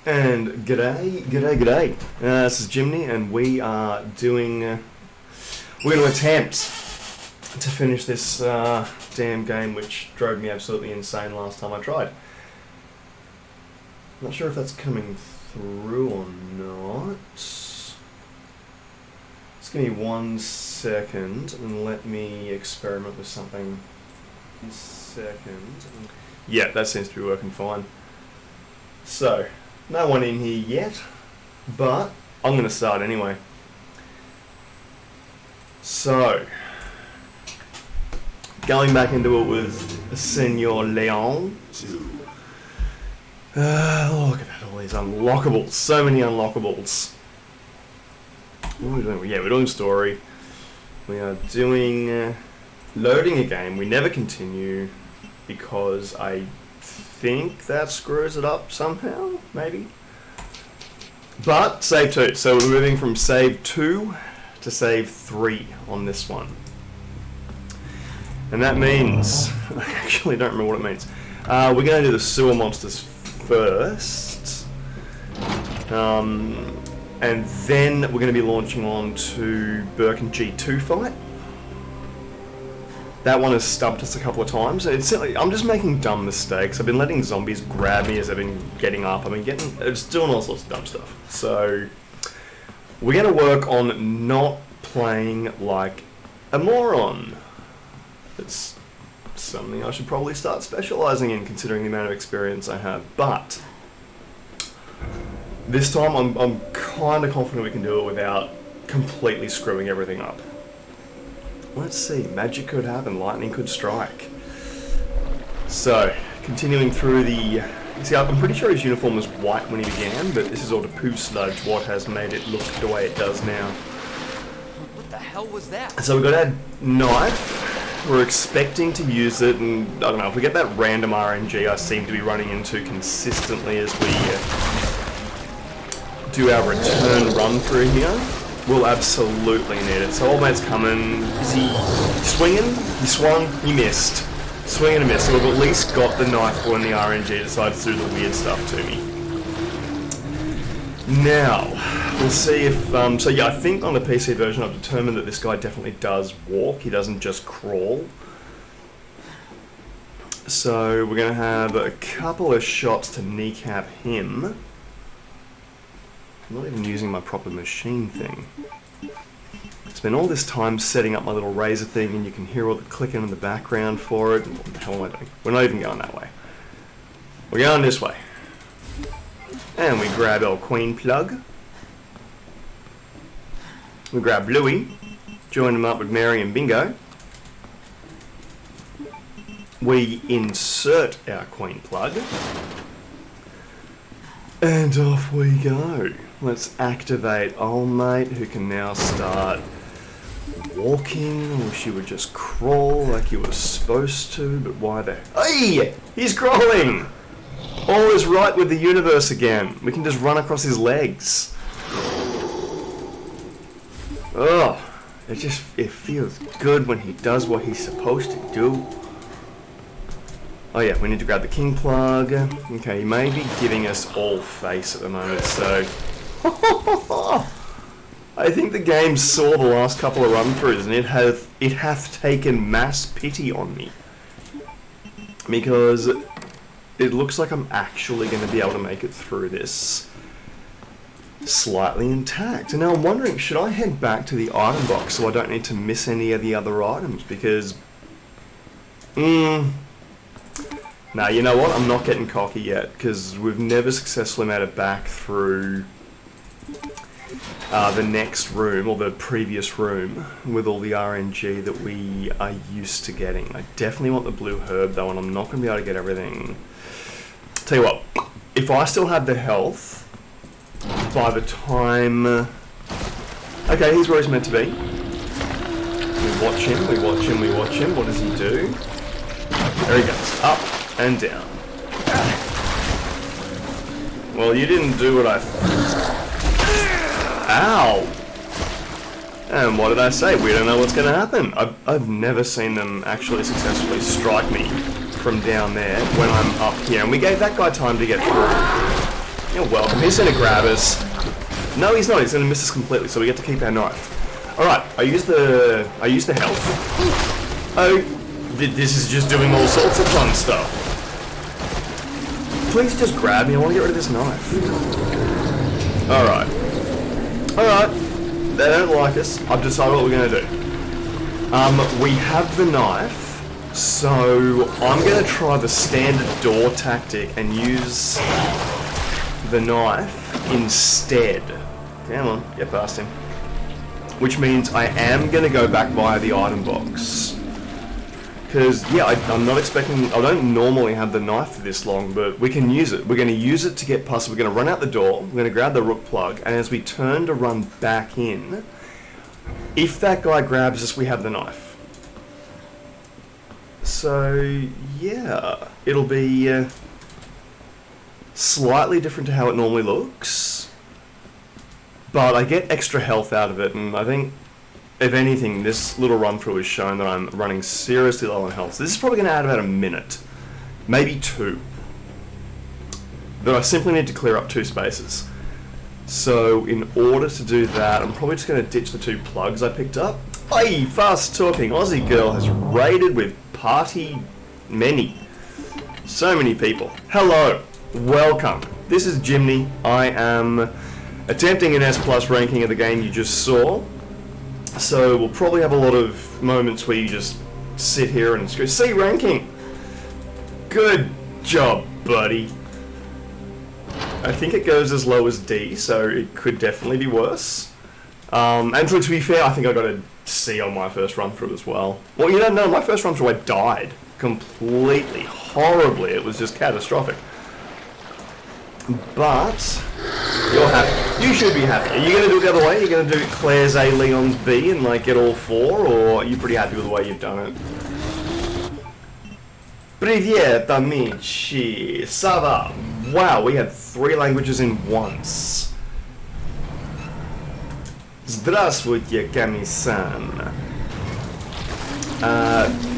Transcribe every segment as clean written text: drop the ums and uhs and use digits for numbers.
And g'day. This is Jimni, and we are doing. We're going to attempt to finish this damn game, which drove me absolutely insane last time I tried. Not sure if that's coming through or not. Just give me 1 second and let me experiment with something. 1 second. Yeah, that seems to be working fine. So, no one in here yet, but I'm going to start anyway. So, going back into it with Senor Leon. Look at that, all these unlockables. So many unlockables. What are we doing? Yeah, we're doing story. We are doing loading a game. We never continue because I think that screws it up somehow, maybe. But save 2. So we're moving from save 2 to save 3 on this one. And that means, I actually don't remember what it means. We're going to do the sewer monsters first. And then we're going to be launching on to Burke and G2 fight. That one has stumped us a couple of times. I'm just making dumb mistakes. I've been letting zombies grab me as I've been getting up. It's doing all sorts of dumb stuff. So we're going to work on not playing like a moron. It's something I should probably start specialising in, considering the amount of experience I have. But this time I'm kind of confident we can do it without completely screwing everything up. Let's see, magic could happen, lightning could strike. So, continuing through the... See, I'm pretty sure his uniform was white when he began, but this is all the poo sludge what has made it look the way it does now. What the hell was that? So we've got our knife. We're expecting to use it, and I don't know, if we get that random RNG I seem to be running into consistently as we do our return run through here, we'll absolutely need it. So old mate's coming. Is he swinging? He swung, he missed. Swing and a miss. So we've at least got the knife when the RNG decides to do the weird stuff to me. Now, we'll see if... so yeah, I think on the PC version I've determined that this guy definitely does walk. He doesn't just crawl. So we're going to have a couple of shots to kneecap him. I'm not even using my proper machine thing. Spent all this time setting up my little razor thing, and you can hear all the clicking in the background for it. What the hell am I doing? We're not even going that way. We're going this way. And we grab our queen plug. We grab Louie, join him up with Mary and Bingo. We insert our queen plug. And off we go. Let's activate old mate, who can now start walking. I wish he would just crawl like he was supposed to, but why the... Hey! He's crawling! All is right with the universe again. We can just run across his legs. Oh, it feels good when he does what he's supposed to do. Oh yeah, we need to grab the king plug. Okay, he may be giving us all face at the moment, so... I think the game saw the last couple of run-throughs, and it hath taken mass pity on me. Because it looks like I'm actually going to be able to make it through this slightly intact. And now I'm wondering, should I head back to the item box so I don't need to miss any of the other items? Because... Nah, you know what? I'm not getting cocky yet, because we've never successfully made it back through the next room, or the previous room, with all the RNG that we are used to getting. I definitely want the blue herb, though, and I'm not going to be able to get everything. Tell you what, if I still had the health, by the time... Okay, here's where he's meant to be. We watch him, we watch him, we watch him. What does he do? There he goes. Up and down. Well, you didn't do what I... Ow! And what did I say? We don't know what's going to happen. I've never seen them actually successfully strike me from down there when I'm up here. And we gave that guy time to get through. You're welcome. He's gonna grab us. No, he's not. He's gonna miss us completely, so we get to keep our knife. Alright, I use the health. Oh, this is just doing all sorts of fun stuff. Please just grab me. I want to get rid of this knife. Alright. Alright. They don't like us. I've decided what we're going to do. We have the knife, so I'm going to try the standard door tactic and use the knife instead. Come on, get past him. Which means I am going to go back via the item box. Because, yeah, I'm not expecting... I don't normally have the knife for this long, but we can use it. We're going to use it to get past... We're going to run out the door, we're going to grab the rook plug, and as we turn to run back in, if that guy grabs us, we have the knife. So, yeah, it'll be slightly different to how it normally looks. But I get extra health out of it, and I think, if anything, this little run-through has shown that I'm running seriously low on health. So this is probably going to add about a minute. Maybe 2. But I simply need to clear up 2 spaces. So, in order to do that, I'm probably just going to ditch the 2 plugs I picked up. Hey, fast-talking Aussie girl has raided with party many. So many people. Hello. Welcome. This is Jimni. I am... attempting an S+ ranking of the game you just saw, so we'll probably have a lot of moments where you just sit here and scream, C ranking! Good job, buddy. I think it goes as low as D, so it could definitely be worse. And to be fair, I think I got a C on my first run through as well. Well, you don't know, my first run through I died completely, horribly. It was just catastrophic. But you're happy. You should be happy. Are you going to do it the other way? Are you going to do Claire's A, Leon's B and like get all 4? Or are you pretty happy with the way you've done it? Привет, amici. Ça va? Wow, we had 3 languages in once. Здравствуйте, Kami-san.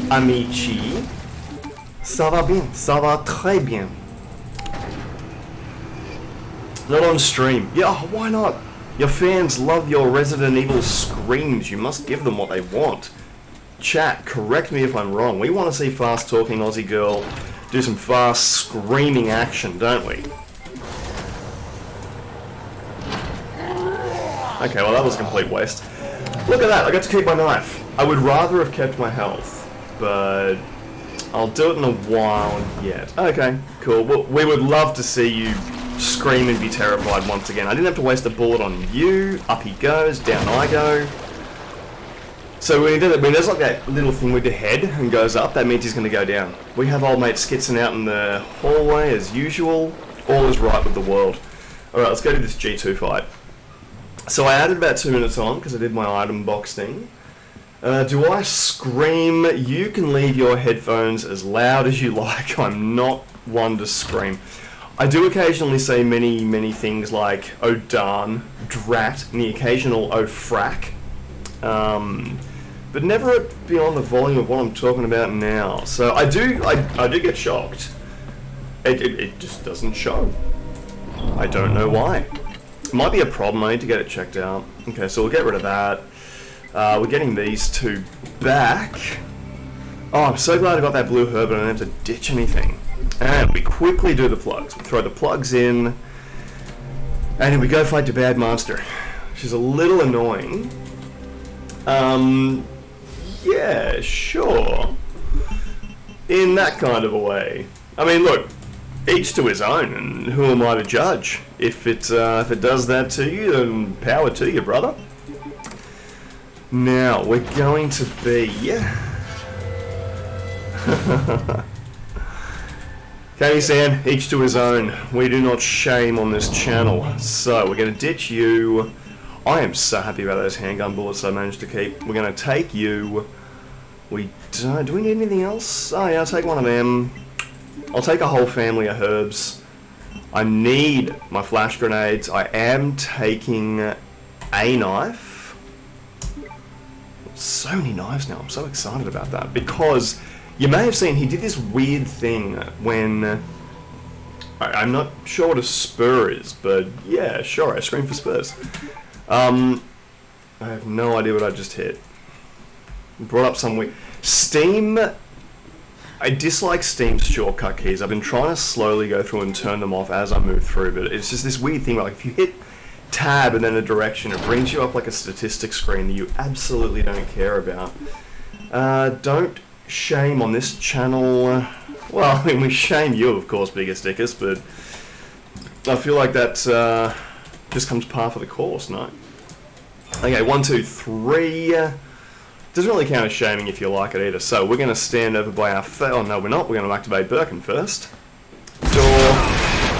Amici. Ça va bien. Ça va très bien. Not on stream. Yeah, why not? Your fans love your Resident Evil screams. You must give them what they want. Chat, correct me if I'm wrong. We want to see fast-talking Aussie girl do some fast screaming action, don't we? Okay, well that was a complete waste. Look at that, I got to keep my knife. I would rather have kept my health, but I'll do it in a while yet. Okay, cool. Well, we would love to see you scream and be terrified once again. I didn't have to waste a bullet on you. Up he goes, down I go. So when there's like that little thing with the head and goes up, that means he's going to go down. We have old mate skitzing out in the hallway as usual. All is right with the world. Alright, let's go to this G2 fight. So I added about 2 minutes on because I did my item box thing. Do I scream? You can leave your headphones as loud as you like. I'm not one to scream. I do occasionally say many things like oh darn, drat, and the occasional oh frack. But never beyond the volume of what I'm talking about now. So I do get shocked. It just doesn't show. I don't know why. It might be a problem, I need to get it checked out. Okay, so we'll get rid of that. We're getting these 2 back. Oh, I'm so glad I got that blue herb and I don't have to ditch anything. And we quickly do the plugs. We throw the plugs in, and then we go fight the bad monster, which is a little annoying. Yeah, sure. In that kind of a way. I mean, look, each to his own, and who am I to judge? If it does that to you, then power to you, brother. Now, we're going to be... Kami-san, each to his own. We do not shame on this channel. So, we're going to ditch you. I am so happy about those handgun bullets I managed to keep. We're going to take you. We don't... Do we need anything else? Oh yeah, I'll take one of them. I'll take a whole family of herbs. I need my flash grenades. I am taking a knife. So many knives now. I'm so excited about that. Because... you may have seen he did this weird thing when I'm not sure what a spur is, but yeah, sure, I scream for spurs. I have no idea what I just hit. Brought up some weird... Steam... I dislike Steam's shortcut keys. I've been trying to slowly go through and turn them off as I move through, but it's just this weird thing where, like, if you hit tab and then a direction, it brings you up like a statistics screen that you absolutely don't care about. Don't shame on this channel. Well, I mean, we shame you, of course, Biggest Dickus, but I feel like that just comes par for the course, no? Okay, 1, 2, 3. Doesn't really count as shaming if you like it either. So we're going to stand over by our... Oh, no, we're not. We're going to activate Birkin first. Door.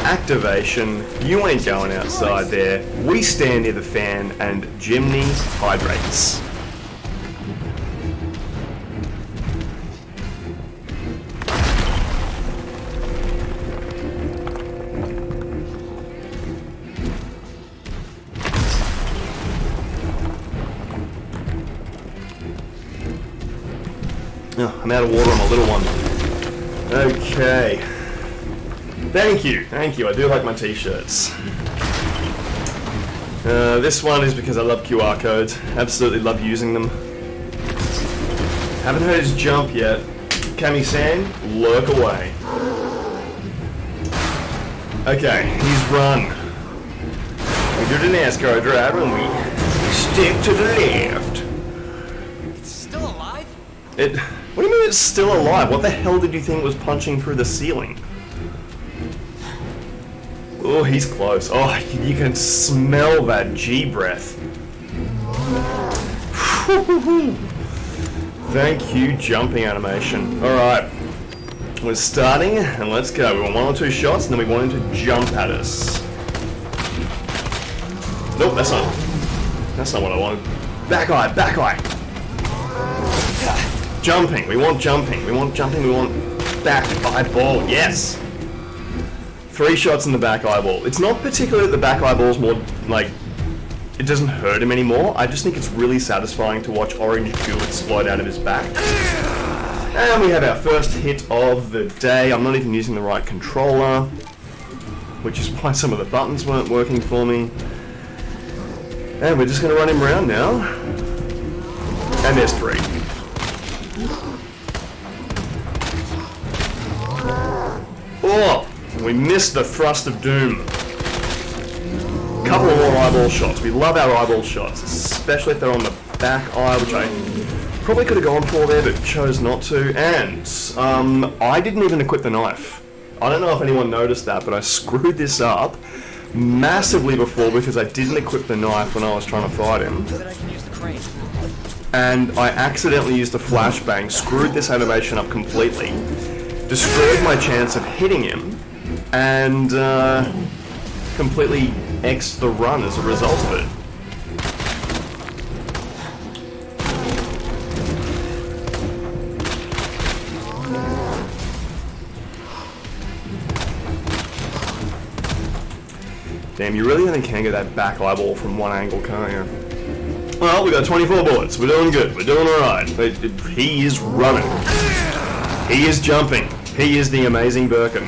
Activation. You ain't going outside there. We stand near the fan and Jimni hydrates. Oh, I'm out of water on my little one. Okay. Thank you. I do like my t-shirts. This one is because I love QR codes. Absolutely love using them. Haven't heard his jump yet. Kami-san, lurk away. Okay, he's run. We do the NASCAR driver and we stick to the left. It's still alive? What do you mean it's still alive? What the hell did you think was punching through the ceiling? Oh, he's close. Oh, you can smell that G breath. Thank you, jumping animation. Alright. We're starting, and let's go. We want 1 or 2 shots, and then we want him to jump at us. Nope, that's not what I wanted. Back eye, back eye! Jumping, we want jumping, we want back eyeball, yes! 3 shots in the back eyeball. It's not particularly that the back eyeball's more, like, it doesn't hurt him anymore. I just think it's really satisfying to watch orange goo explode out of his back. And we have our first hit of the day. I'm not even using the right controller, which is why some of the buttons weren't working for me. And we're just going to run him around now. And there's 3. Oh, we missed the thrust of doom. Couple of more eyeball shots. We love our eyeball shots, especially if they're on the back eye, which I probably could have gone for there, but chose not to. And I didn't even equip the knife. I don't know if anyone noticed that, but I screwed this up massively before because I didn't equip the knife when I was trying to fight him. So that I can use the crane. And I accidentally used a flashbang, screwed this animation up completely, destroyed my chance of hitting him, and completely X'd the run as a result of it. Damn, you really only can get that back eyeball from one angle, can't you? Well, we got 24 bullets. We're doing good. We're doing alright. He is running. He is jumping. He is the amazing Birkin.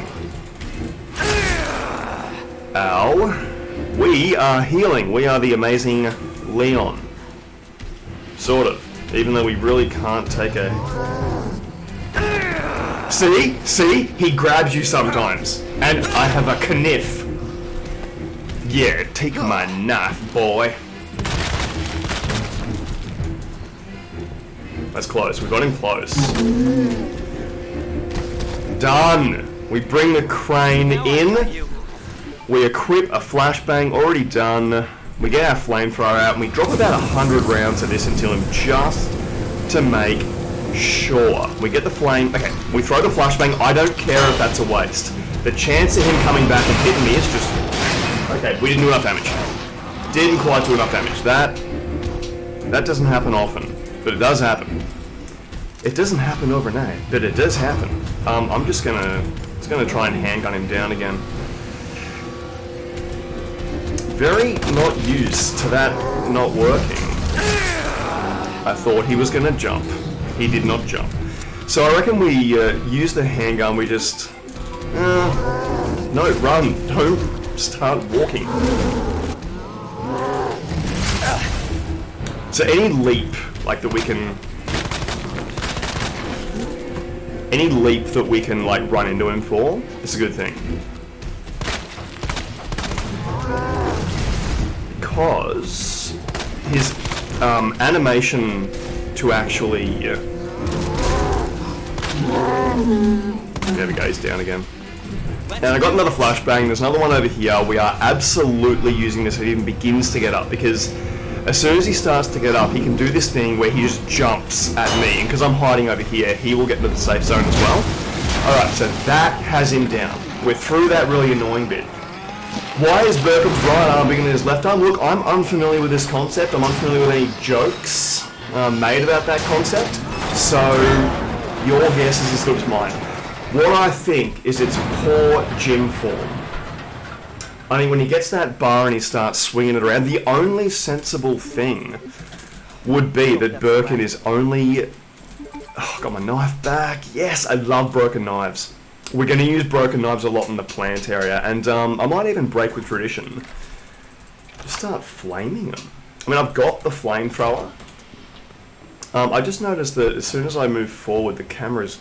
Ow. We are healing. We are the amazing Leon. Sort of. Even though we really can't take a... See? See? He grabs you sometimes. And I have a kniff. Yeah, take my knife, boy. That's close. We got him close. Done. We bring the crane in. We equip a flashbang. Already done. We get our flamethrower out and we drop about 100 rounds of this into him just to make sure. We get the flame. Okay, we throw the flashbang. I don't care if that's a waste. The chance of him coming back and hitting me is just... Okay, we didn't do enough damage. Didn't quite do enough damage. That doesn't happen often. But it does happen. It doesn't happen overnight, but it does happen. I'm just gonna try and handgun him down again. Very not used to that not working. I thought he was gonna jump. He did not jump. So I reckon we use the handgun. We just No, run. Don't start walking. So any leap, like, that we can... Any leap that we can, like, run into him for, is a good thing. Because his animation to actually... There we go, he's down again. And I got another flashbang, there's another one over here. We are absolutely using this if he even begins to get up, because as soon as he starts to get up, he can do this thing where he just jumps at me, and because I'm hiding over here, he will get into the safe zone as well. Alright, so that has him down. We're through that really annoying bit. Why is Burkham's right arm bigger than his left arm? Look, I'm unfamiliar with this concept. I'm unfamiliar with any jokes made about that concept. So, your guess is as good as mine. What I think is it's poor gym form. I mean, when he gets that bar and he starts swinging it around, the only sensible thing would be that Birkin is only... Oh, got my knife back. Yes, I love broken knives. We're going to use broken knives a lot in the plant area, and I might even break with tradition. Just start flaming them. I mean, I've got the flamethrower. I just noticed that as soon as I move forward, the camera's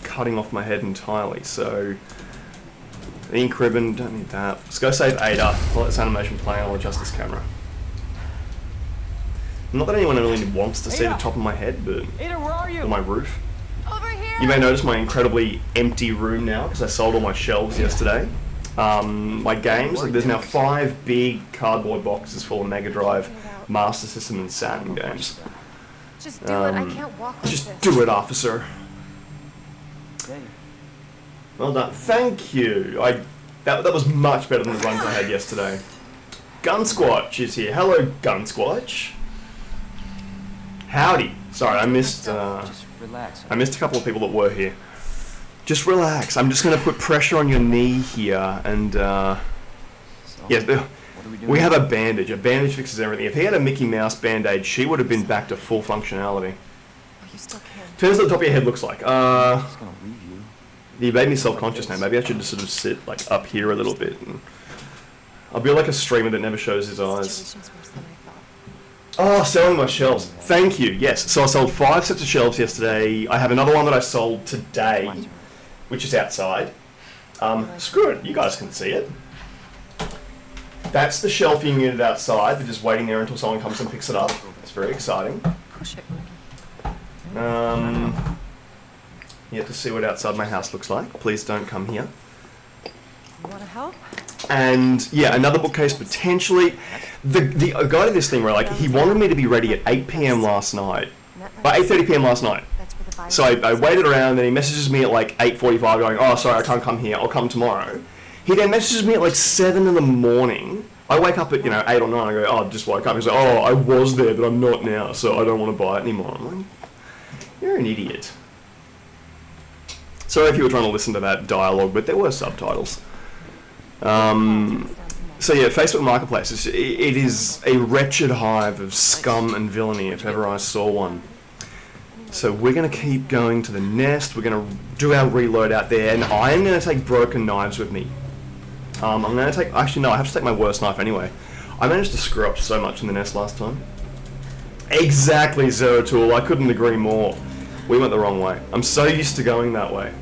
cutting off my head entirely, so... Ink ribbon, don't need that. Let's go save Ada. I'll let this animation play and I'll adjust this camera. Not that anyone really wants to see the top of my head, but... Ada, where are you? Or my roof. Over here. You may notice my incredibly empty room now, because I sold all my shelves yesterday. My games, like there's now 5 big cardboard boxes full of Mega Drive, Master System and Saturn games. Just do it. I can't walk like Just this. do it, officer. Hey. Well done. Thank you. That was much better than the runs I had yesterday. Gunsquatch is here. Hello, Gunsquatch. Howdy. Sorry, I missed Just relax. a couple of people that were here. Just relax. I'm just going to put pressure on your knee here, and So, yes, what are we doing? we have a bandage. A bandage fixes everything. If he had a Mickey Mouse band-aid, she would have been back to full functionality. Oh, you still can. Depends what the top of your head looks like. I'm just gonna leave you. You made me self-conscious now. Maybe I should just sort of sit like up here a little bit. And I'll be like a streamer that never shows his eyes. Situation's worse than I thought. Oh, selling my shelves. Thank you. Yes. So I sold 5 sets of shelves yesterday. I have another one that I sold today, which is outside. Screw it. You guys can see it. That's the shelving unit outside. They're just waiting there until someone comes and picks it up. It's very exciting. Push it. You have to see what outside my house looks like. Please don't come here. You want to help? And yeah, another bookcase potentially. The guy did this thing where like he wanted me to be ready at 8 p.m. last night, by 8:30 p.m. last night. That's where the virus So I waited around, and he messages me at like 8:45, going, "Oh, sorry, I can't come here. I'll come tomorrow." He then messages me at like 7 in the morning. I wake up at 8 or 9. I go, "Oh, I just woke up." He's like, "Oh, I was there, but I'm not now, so I don't want to buy it anymore." I'm like, "You're an idiot." Sorry if you were trying to listen to that dialogue, but there were subtitles. So yeah, Facebook Marketplace, it is a wretched hive of scum and villainy if ever I saw one. So we're going to keep going to the nest, we're going to do our reload out there, and I am going to take broken knives with me. I'm going to take, actually no, I have to take my worst knife anyway. I managed to screw up so much in the nest last time. Exactly, Zeratul, I couldn't agree more. We went the wrong way. I'm so used to going that way.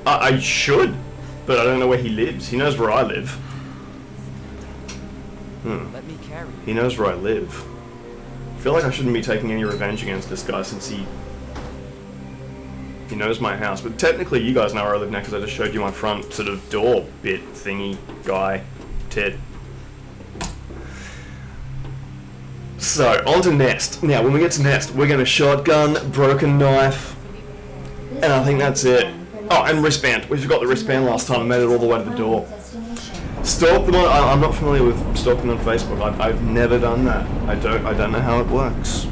I should, but I don't know where he lives. He knows where I live. Let me carry you. He knows where I live. I feel like I shouldn't be taking any revenge against this guy since he knows my house. But technically you guys know where I live now because I just showed you my front sort of door bit thingy guy tit. So, on to Nest. Now, when we get to Nest, we're going to shotgun, broken knife, and I think that's it. Oh, and wristband. We forgot the wristband last time. I made it all the way to the door. Stalk them on... I'm not familiar with stalking on Facebook. I've never done that. I don't know how it works.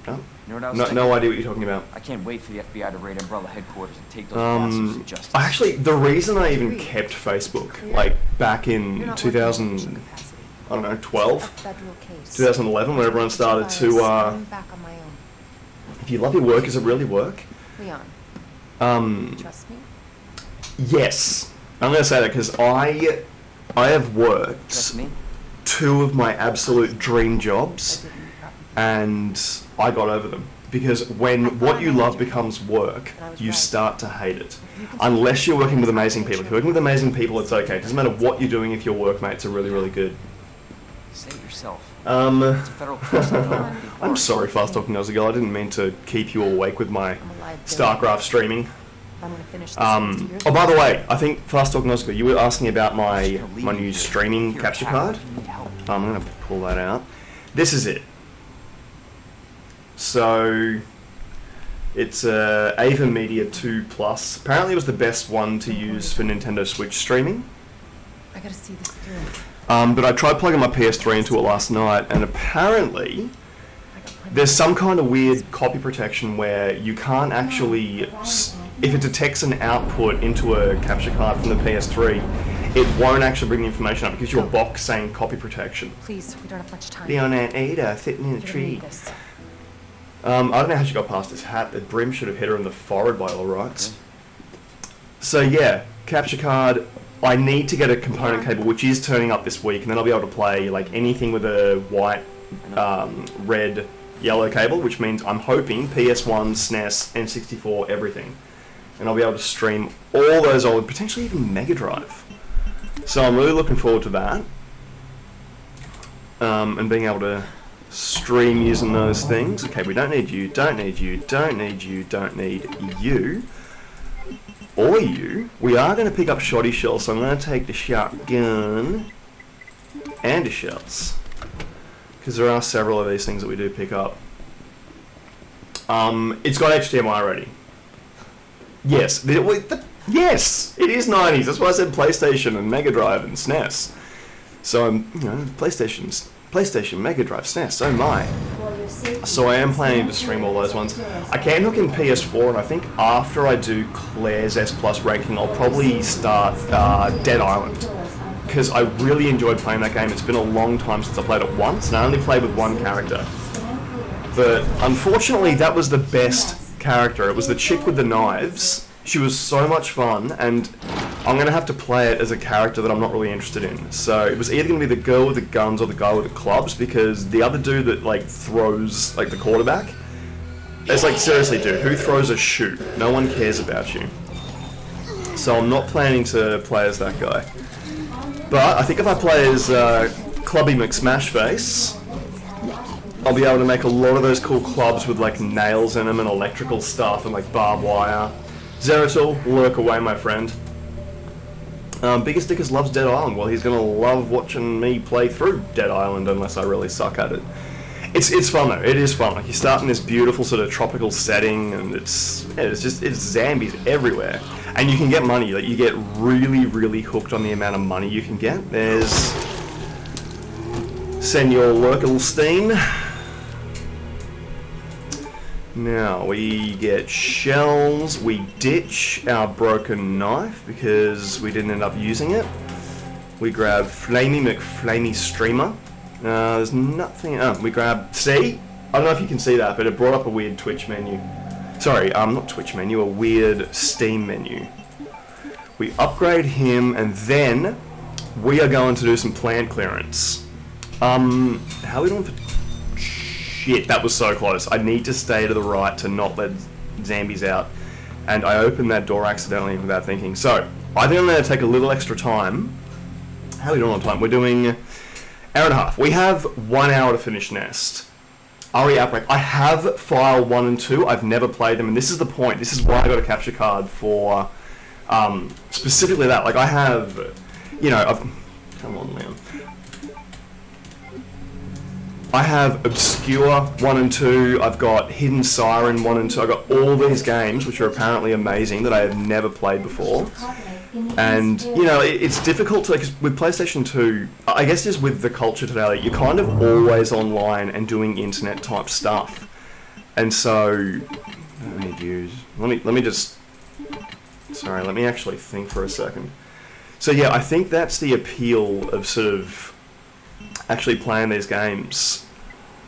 No, You know what I was thinking? no idea what you're talking about. I can't wait for the FBI to raid Umbrella headquarters and take those bastards to justice. Actually, the reason I even kept Facebook, like, back in You're not working in 2000... official capacity. I don't know, A 12? federal case. 2011, when everyone started to, I'm back on my own. if you love your work, does it really work? Leon, Trust me? Yes. I'm going to say that because I have worked Trust me? 2 of my absolute dream jobs, and I got over them. Because when what you love becomes work, you start to hate it. Unless you're working with amazing people. If you're working with amazing people, it's okay. It doesn't matter what you're doing if your workmates are really, really good. Say it yourself. It's a federal case. I'm sorry, Fast Talking Aussie Girl. I didn't mean to keep you awake with my I'm a liability. StarCraft streaming. I'm gonna finish this next year. Oh, by the way, I think Fast Talking Aussie Girl, you were asking about my new streaming capture card. You need help. I'm going to pull that out. This is it. So, it's a Ava Media 2 Plus. Apparently it was the best one to use for Nintendo Switch streaming. I gotta see this through. But I tried plugging my PS3 into it last night, and apparently I got plenty there's some kind of weird copy protection where you can't actually, if it detects an output into a capture card from the PS3, it won't actually bring the information up because your box saying copy protection. Please, we don't have much time. Leon and Ada sitting in a You're gonna tree. need this. I don't know how she got past this hat. The brim should have hit her in the forehead by all rights. So yeah, capture card. I need to get a component cable, which is turning up this week, and then I'll be able to play like anything with a white, red, yellow cable, which means I'm hoping PS1, SNES, N64, everything. And I'll be able to stream all those old, potentially even Mega Drive. So I'm really looking forward to that. And being able to stream using those things. Okay, we don't need you, don't need you, don't need you, don't need you. Or you. We are going to pick up shoddy shells, so I'm going to take the shotgun and the shells. Because there are several of these things that we do pick up. It's got HDMI already. Yes. Yes! It is 90s. That's why I said PlayStation and Mega Drive and SNES. So, PlayStation, Mega Drive, SNES, oh my. So I am planning to stream all those ones. I can hook in PS4, and I think after I do Claire's S Plus ranking, I'll probably start Dead Island. Because I really enjoyed playing that game. It's been a long time since I played it once, and I only played with one character. But unfortunately, that was the best character. It was the chick with the knives. She was so much fun, and I'm going to have to play it as a character that I'm not really interested in. So it was either going to be the girl with the guns or the guy with the clubs, because the other dude that like throws like the quarterback, it's like, seriously dude, who throws a shoe? No one cares about you. So I'm not planning to play as that guy. But I think if I play as Clubby McSmashface, I'll be able to make a lot of those cool clubs with like nails in them and electrical stuff and like barbed wire. Zeratul, lurk away, my friend. Biggest Dickers loves Dead Island. Well, he's gonna love watching me play through Dead Island unless I really suck at it. It's fun though. It is fun. Like you start in this beautiful sort of tropical setting, and it's zombies everywhere, and you can get money. Like you get really, really hooked on the amount of money you can get. There's Senor Lurkelstein. Now, we get shells, we ditch our broken knife because we didn't end up using it. We grab Flamey McFlamey Streamer. There's nothing, we grab, see? I don't know if you can see that, but it brought up a weird Twitch menu. Sorry, not Twitch menu, a weird Steam menu. We upgrade him, and then we are going to do some plant clearance. How are we doing for... Shit, that was so close. I need to stay to the right to not let zombies out. And I opened that door accidentally without thinking. So, I think I'm going to take a little extra time. How are we doing on time? We're doing hour and a half. We have 1 hour to finish Nest. RE Outbreak. I have File 1 and 2. I've never played them, and this is the point. This is why I got a capture card for specifically that. Like, I have, you know, come on, man. I have Obscure 1 and 2, I've got Hidden Siren 1 and 2, I've got all these games which are apparently amazing that I have never played before. And, you know, it's difficult to, because with PlayStation 2, I guess just with the culture today, like, you're kind of always online and doing internet type stuff. And so, let me just, sorry, let me actually think for a second. So yeah, I think that's the appeal of sort of actually playing these games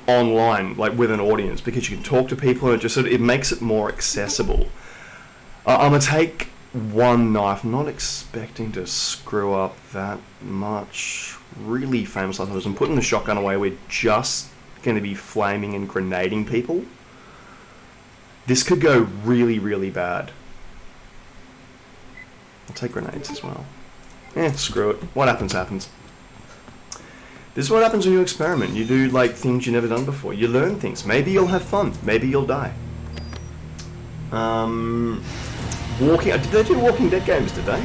online, like with an audience, because you can talk to people and it just sort of, it makes it more accessible. I'm going to take one knife. I'm not expecting to screw up that much. Really famous last time. I'm putting the shotgun away. We're just going to be flaming and grenading people. This could go really, really bad. I'll take grenades as well. Screw it. What happens, happens. This is what happens when you experiment. You do, like, things you've never done before. You learn things. Maybe you'll have fun. Maybe you'll die. Did they do Walking Dead games, did they?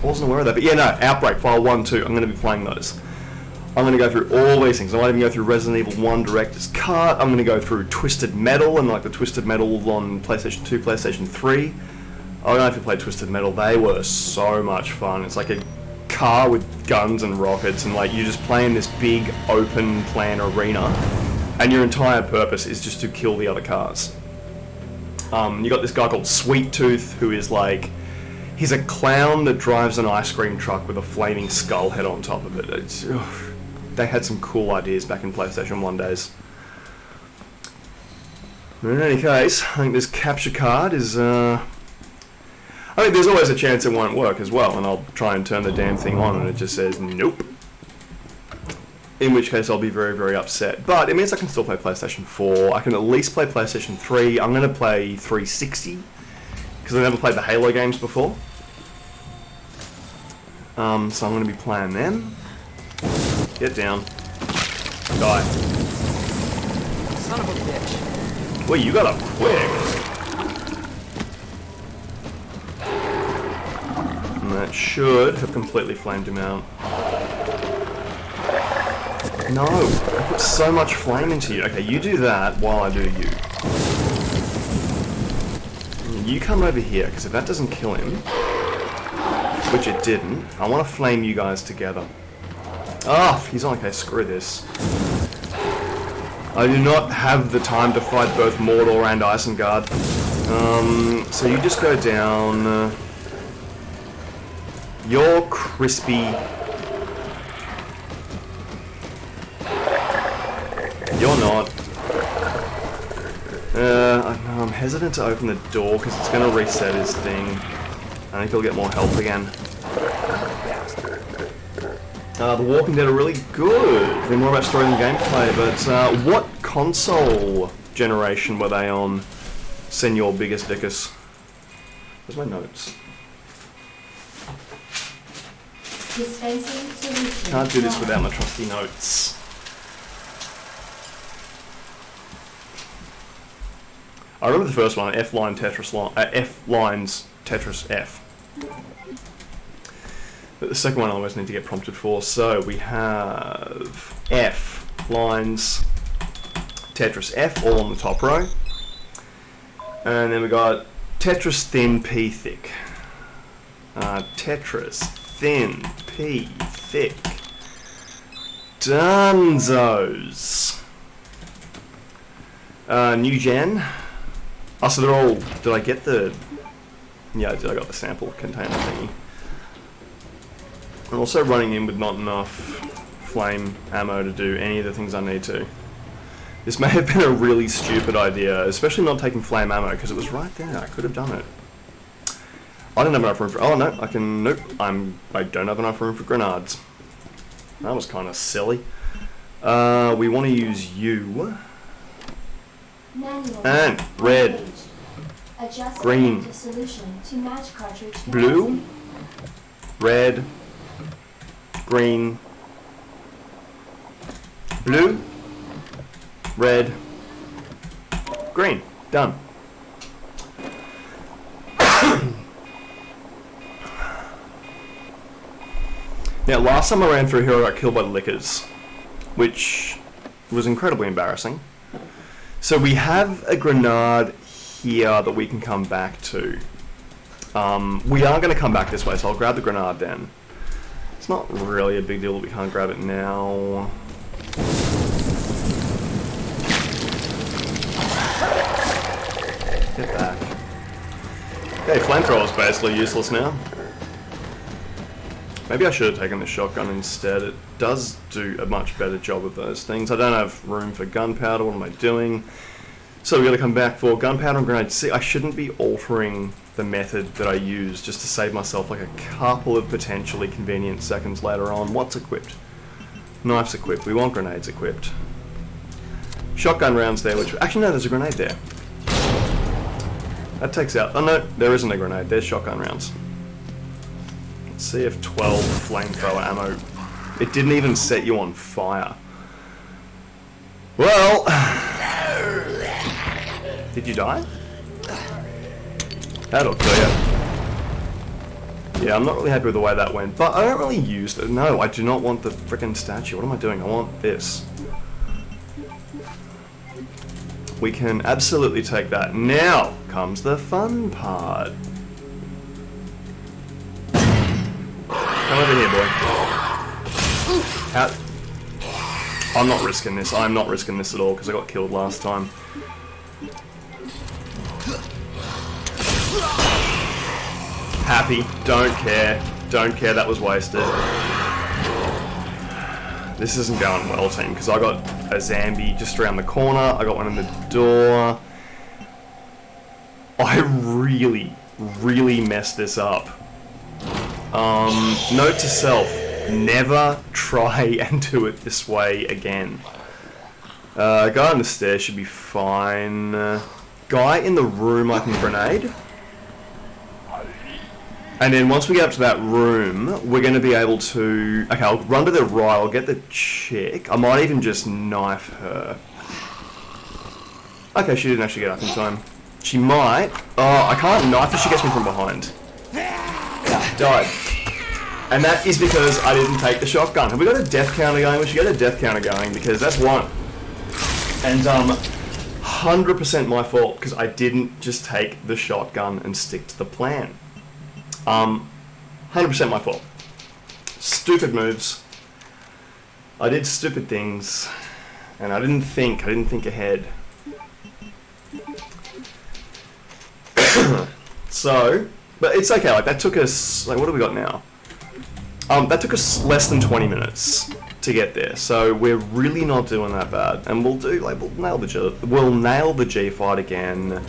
Wasn't aware of that. But yeah, no, Outbreak, File 1, 2. I'm going to be playing those. I'm going to go through all these things. I might even go through Resident Evil 1 Director's Cut. I'm going to go through Twisted Metal and, like, the Twisted Metal on PlayStation 2, PlayStation 3. I don't know if you played Twisted Metal. They were so much fun. It's like a car with guns and rockets, and like you just play in this big open plan arena, and your entire purpose is just to kill the other cars. You got this guy called Sweet Tooth, who is like, he's a clown that drives an ice cream truck with a flaming skull head on top of it. They had some cool ideas back in PlayStation 1 days. But in any case, I think this capture card is I mean, there's always a chance it won't work as well, and I'll try and turn the damn thing on and it just says nope. In which case I'll be very, very upset. But it means I can still play PlayStation 4. I can at least play PlayStation 3. I'm going to play 360, because I've never played the Halo games before. So I'm going to be playing them. Get down. Die. Son of a bitch. Well, you got up quick. And that should have completely flamed him out. No, I put so much flame into you. Okay, you do that while I do you. And you come over here, because if that doesn't kill him, which it didn't, I want to flame you guys together. Ah, he's on. Okay, screw this. I do not have the time to fight both Mordor and Isengard. So you just go down. You're crispy. You're not. I'm hesitant to open the door because it's going to reset his thing. I think he'll get more health again. The Walking Dead are really good. They're more about story than gameplay, but what console generation were they on? Senor Biggest Dickus. Where's my notes? Dispensing solution. Can't do this without my trusty notes. I remember the first one, F-line Tetris line, F-lines Tetris F. But the second one I always need to get prompted for. So we have F lines Tetris F all on the top row, and then we got Tetris thin P thick. Tetris thin P thick. Dunzos. New gen. Oh, so they're all... Did I get the... Yeah, I got the sample container thingy. I'm also running in with not enough flame ammo to do any of the things I need to. This may have been a really stupid idea, especially not taking flame ammo, because it was right there. I could have done it. I don't have enough room for... Oh, no, I can... Nope. I don't have enough room for grenades. That was kind of silly. We want to use you. Manual. And red. Adjust Green. active solution to match cartridge Blue. capacity. Red. Green. Blue. Red. Green. Done. Now, last time I ran through here, I got killed by the lickers, which was incredibly embarrassing. So we have a grenade here that we can come back to. We are going to come back this way, so I'll grab the grenade then. It's not really a big deal that we can't grab it now. Get back. Okay, flamethrower's basically useless now. Maybe I should have taken the shotgun instead. It does do a much better job of those things. I don't have room for gunpowder. What am I doing? So we're going to come back for gunpowder and grenades. See, I shouldn't be altering the method that I use just to save myself like a couple of potentially convenient seconds later on. What's equipped? Knife's equipped. We want grenades equipped. Shotgun rounds there, which... Actually, no, there's a grenade there. That takes out... Oh, no, there isn't a grenade. There's shotgun rounds. Let's see if 12 flamethrower ammo... It didn't even set you on fire. Well... Did you die? That'll kill you. Yeah, I'm not really happy with the way that went, but I don't really use it. No, I do not want the frickin' statue. What am I doing? I want this. We can absolutely take that. Now comes the fun part. Come over here, boy. Out. I'm not risking this. I'm not risking this at all because I got killed last time. Happy. Don't care. Don't care. That was wasted. This isn't going well, team, because I got a zombie just around the corner. I got one in the door. I really, really messed this up. Note to self, never try and do it this way again. Guy on the stairs should be fine. Guy in the room I can grenade. And then once we get up to that room, we're going to be able to... Okay, I'll run to the right, I'll get the chick. I might even just knife her. Okay, she didn't actually get up in time. She might... Oh, I can't knife her, she gets me from behind. Died. And that is because I didn't take the shotgun. Have we got a death counter going? We should get a death counter going, because that's one. And, 100% my fault, because I didn't just take the shotgun and stick to the plan. 100% my fault. Stupid moves. I did stupid things, and I didn't think ahead. So, but it's okay, like that took us, like what do we got now? That took us less than 20 minutes to get there, so we're really not doing that bad. And we'll nail the G fight again.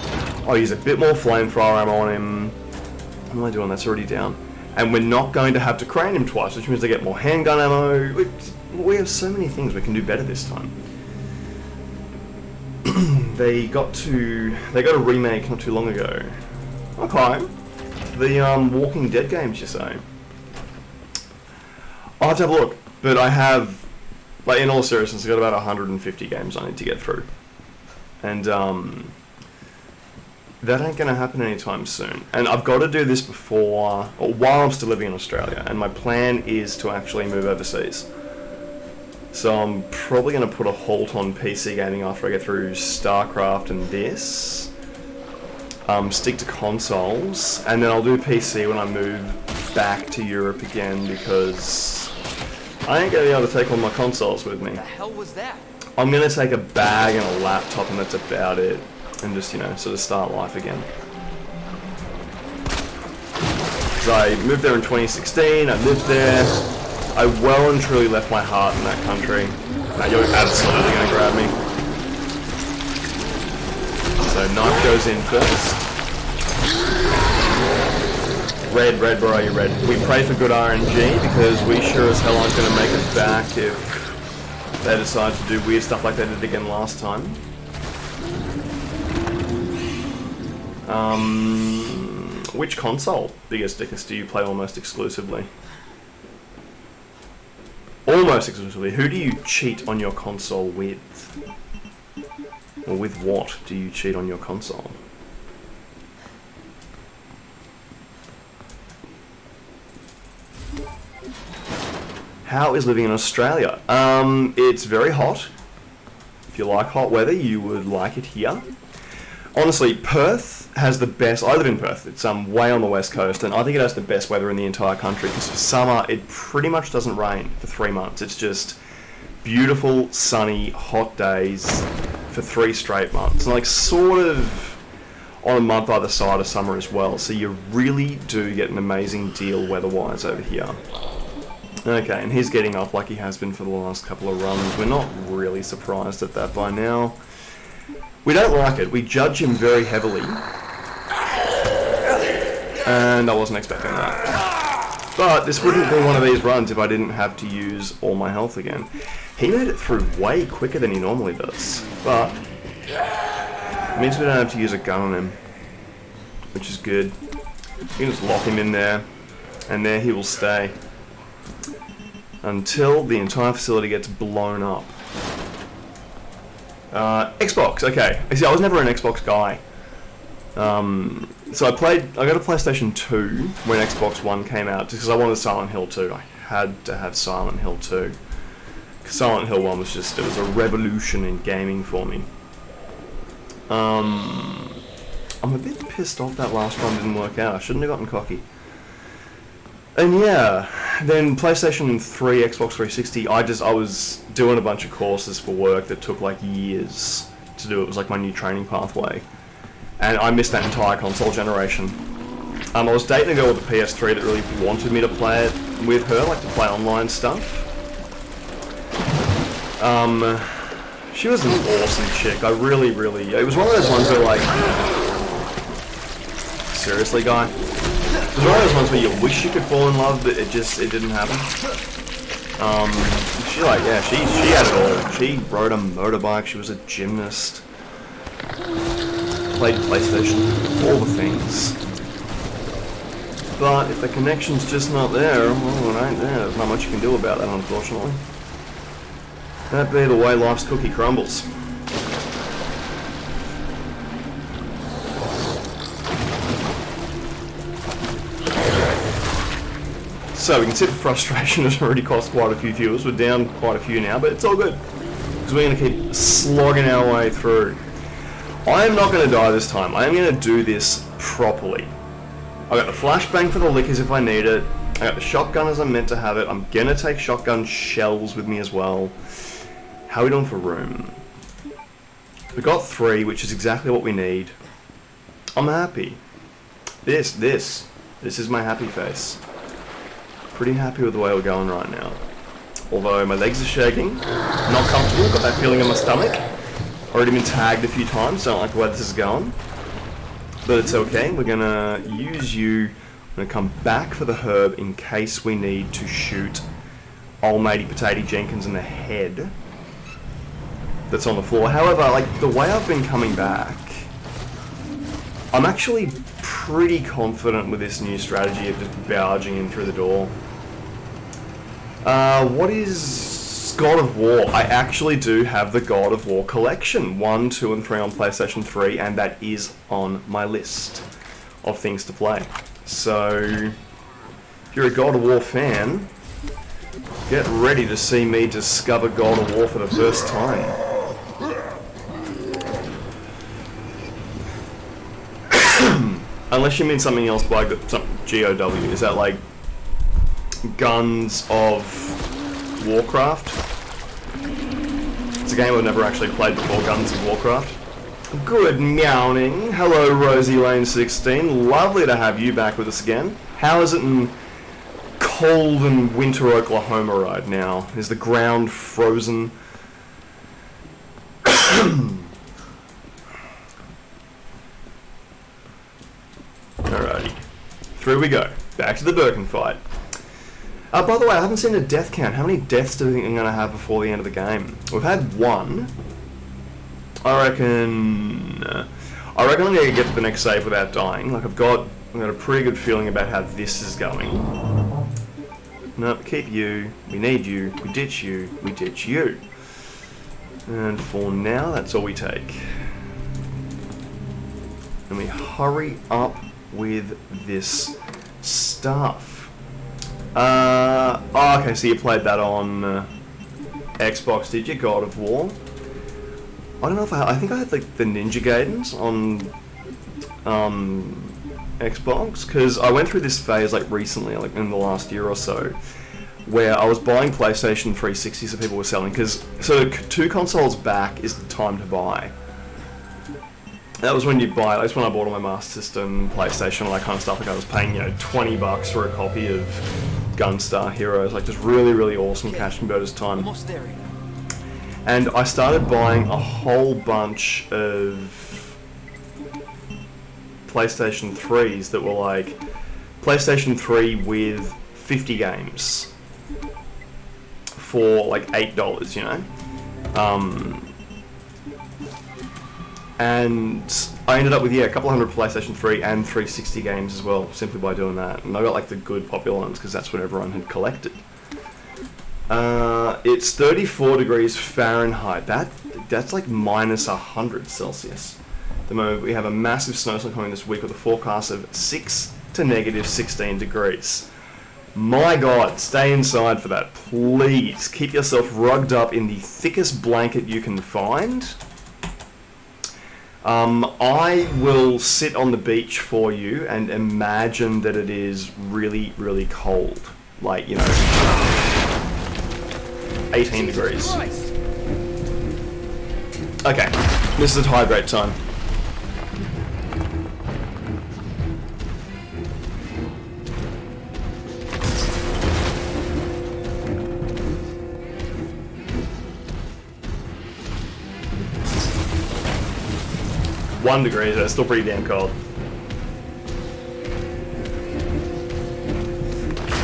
I'll use a bit more flamethrower ammo on him. What am I doing? That's already down. And we're not going to have to crane him twice, which means I get more handgun ammo. We have so many things we can do better this time. They got a remake not too long ago. Okay. The Walking Dead games, you say? I'll have to have a look. But I have, like, in all seriousness, I've got about 150 games I need to get through. And, that ain't going to happen anytime soon. And I've got to do this before, or while I'm still living in Australia. And my plan is to actually move overseas. So I'm probably going to put a halt on PC gaming after I get through StarCraft and this. Stick to consoles. And then I'll do PC when I move back to Europe again, because I ain't going to be able to take all my consoles with me. What the hell was that? I'm going to take a bag and a laptop, and that's about it. And just, you know, sort of start life again. So I moved there in 2016, I lived there. I well and truly left my heart in that country. Now you're absolutely going to grab me. So knife goes in first. Red, where are you, red? We pray for good RNG, because we sure as hell aren't going to make it back if they decide to do weird stuff like they did again last time. Which console, biggest dickest, do you play almost exclusively? Almost exclusively. Who do you cheat on your console with? Or with what do you cheat on your console? How is living in Australia? It's very hot. If you like hot weather, you would like it here. Honestly, Perth has the best... I live in Perth. It's way on the west coast, and I think it has the best weather in the entire country, because for summer, it pretty much doesn't rain for 3 months. It's just beautiful, sunny, hot days for 3 straight months. And like sort of on a month either side of summer as well. So you really do get an amazing deal weather-wise over here. Okay, and he's getting up like he has been for the last couple of runs. We're not really surprised at that by now. We don't like it. We judge him very heavily. And I wasn't expecting that. But this wouldn't be one of these runs if I didn't have to use all my health again. He made it through way quicker than he normally does. But it means we don't have to use a gun on him, which is good. You can just lock him in there, and there he will stay until the entire facility gets blown up. Xbox, okay. See, I was never an Xbox guy. So I got a PlayStation 2 when Xbox One came out, just because I wanted Silent Hill 2. I had to have Silent Hill 2. Silent Hill 1 was just, it was a revolution in gaming for me. I'm a bit pissed off that last one didn't work out. I shouldn't have gotten cocky. And yeah, then PlayStation 3, Xbox 360, I was doing a bunch of courses for work that took like years to do. It was like my new training pathway. And I missed that entire console generation. I was dating a girl with a PS3 that really wanted me to play it with her, like to play online stuff. She was an awesome chick. I really, it was one of those ones where like, seriously guy? It was one of those ones where you wish you could fall in love, but it didn't happen. She had it all. She rode a motorbike, she was a gymnast, played PlayStation, all the things. But if the connection's just not there, well, it ain't there. There's not much you can do about that, unfortunately. That'd be the way life's cookie crumbles. So we can see the frustration has already cost quite a few viewers. We're down quite a few now, but it's all good, because we're going to keep slogging our way through. I am not going to die this time. I am going to do this properly. I got the flashbang for the lickers if I need it. I got the shotgun as I'm meant to have it. I'm going to take shotgun shells with me as well. How are we doing for room? We got 3, which is exactly what we need. I'm happy. This is my happy face. Pretty happy with the way we're going right now. Although my legs are shaking, not comfortable, got that feeling in my stomach. Already been tagged a few times, don't like the way this is going. But it's okay, we're gonna use you. I'm gonna come back for the herb in case we need to shoot old matey Potato Jenkins in the head that's on the floor. However, like the way I've been coming back, I'm actually pretty confident with this new strategy of just barging in through the door. What is God of War? I actually do have the God of War collection, 1, 2, and 3 on PlayStation 3, and that is on my list of things to play. So, if you're a God of War fan, get ready to see me discover God of War for the first time. Unless you mean something else by GOW. Is that like Guns of Warcraft? It's a game I've never actually played before, Guns of Warcraft. Good meowing. Hello, Rosie Lane 16. Lovely to have you back with us again. How is it in cold and winter Oklahoma right now? Is the ground frozen? Alrighty. Through we go. Back to the Birkin fight. By the way, I haven't seen a death count. How many deaths do you think I'm going to have before the end of the game? We've had 1. I reckon I'm going to get to the next save without dying. Like I've got a pretty good feeling about how this is going. Nope, keep you. We need you. We ditch you. We ditch you. And for now, that's all we take. And we hurry up with this stuff. Okay, so you played that on Xbox, did you? God of War? I don't know if I think I had like the Ninja Gaidens on Xbox, because I went through this phase like recently, like in the last year or so, where I was buying PlayStation 360s that people were selling, because so 2 consoles back is the time to buy. That was when you buy, that's when I bought all my Master System, PlayStation, all that kind of stuff. Like I was paying, $20 for a copy of Gunstar Heroes, like just really, really awesome cash converters time. Almost there, And I started buying a whole bunch of PlayStation 3s that were like PlayStation 3 with 50 games for like $8, you know? And I ended up with, yeah, a couple hundred PlayStation 3 and 360 games as well, simply by doing that. And I got like the good popular ones because that's what everyone had collected. It's 34 degrees Fahrenheit. That's like minus 100 Celsius. At the moment, we have a massive snowstorm coming this week with a forecast of 6 to negative 16 degrees. My God, stay inside for that. Please keep yourself rugged up in the thickest blanket you can find. I will sit on the beach for you and imagine that it is really, really cold. Like, you know, 18 degrees. Okay, this is a hydrate time. One degree, so it's still pretty damn cold.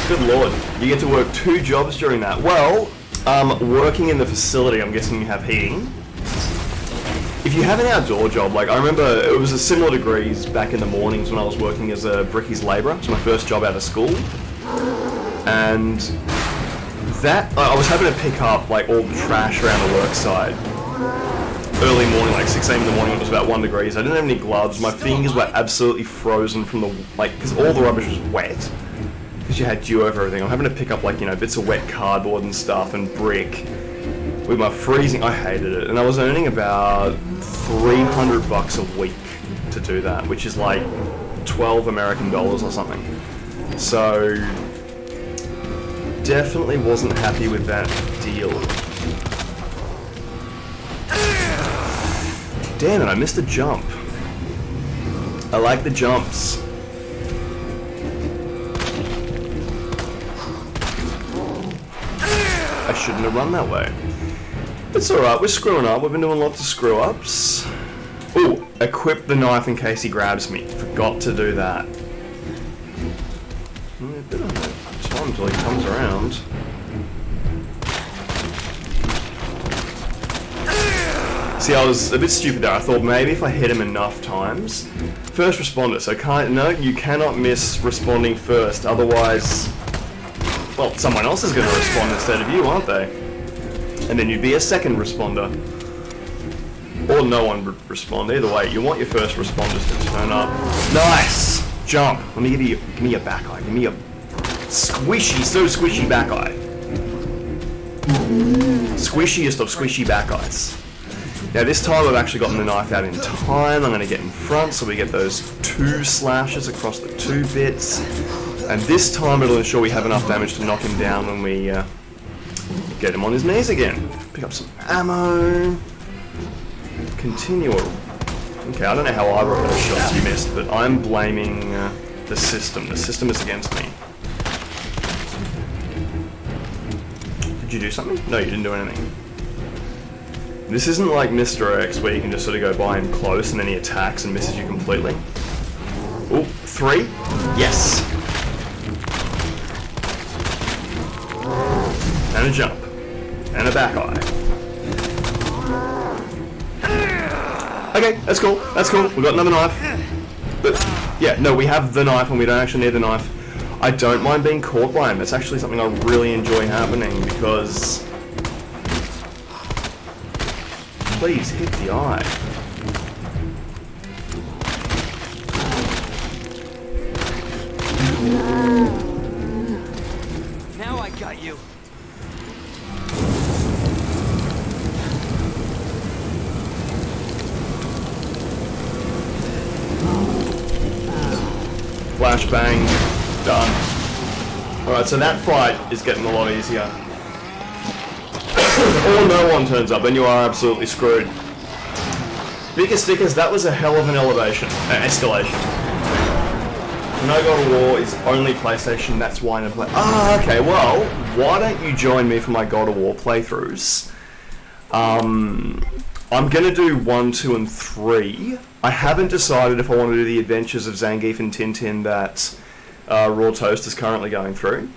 Good lord, you get to work 2 jobs during that. Well, working in the facility, I'm guessing you have heating. If you have an outdoor job, like I remember it was a similar degrees back in the mornings when I was working as a brickies labourer. It was my first job out of school. And that, I was having to pick up like all the trash around the work site. Early morning, like 6 a.m. in the morning, it was about 1 degrees. I didn't have any gloves. My fingers were absolutely frozen from the, like, because all the rubbish was wet. Because you had dew over everything. I'm having to pick up, like, you know, bits of wet cardboard and stuff and brick. With my freezing, I hated it. And I was earning about $300 a week to do that, which is like 12 American dollars or something. So, definitely wasn't happy with that deal. Damn it, I missed a jump. I like the jumps. I shouldn't have run that way. It's alright, we're screwing up. We've been doing lots of screw-ups. Ooh, equip the knife in case he grabs me. Forgot to do that. A bit of time until he comes around. See, I was a bit stupid there. I thought maybe if I hit him enough times... First responder, so you cannot miss responding first, otherwise... Well, someone else is going to respond instead of you, aren't they? And then you'd be a second responder. Or no one would respond. Either way, you want your first responders to turn up. Nice! Jump! Let me give me a back eye. Give me a squishy, so squishy back eye. Squishiest of squishy back eyes. Now this time I've actually gotten the knife out in time. I'm going to get in front so we get those 2 slashes across the 2 bits. And this time it'll ensure we have enough damage to knock him down when we get him on his knees again. Pick up some ammo. Continue. Okay, I don't know how either of those shots you missed, but I'm blaming the system. The system is against me. Did you do something? No, you didn't do anything. This isn't like Mr. X where you can just sort of go by him close and then he attacks and misses you completely. Ooh, 3? Yes! And a jump. And a back eye. Okay, that's cool. That's cool. We've got another knife. But, yeah, no, we have the knife and we don't actually need the knife. I don't mind being caught by him. It's actually something I really enjoy happening because... Please hit the eye. Now I got you. Flashbang. Done. Alright, so that fight is getting a lot easier. Or no one turns up, then you are absolutely screwed. Biggest stickers, that was a hell of an escalation. No God of War is only PlayStation, that's why I play. Ah, okay, well, why don't you join me for my God of War playthroughs? I'm gonna do 1, 2, and 3. I haven't decided if I want to do the Adventures of Zangief and Tintin that Raw Toast is currently going through.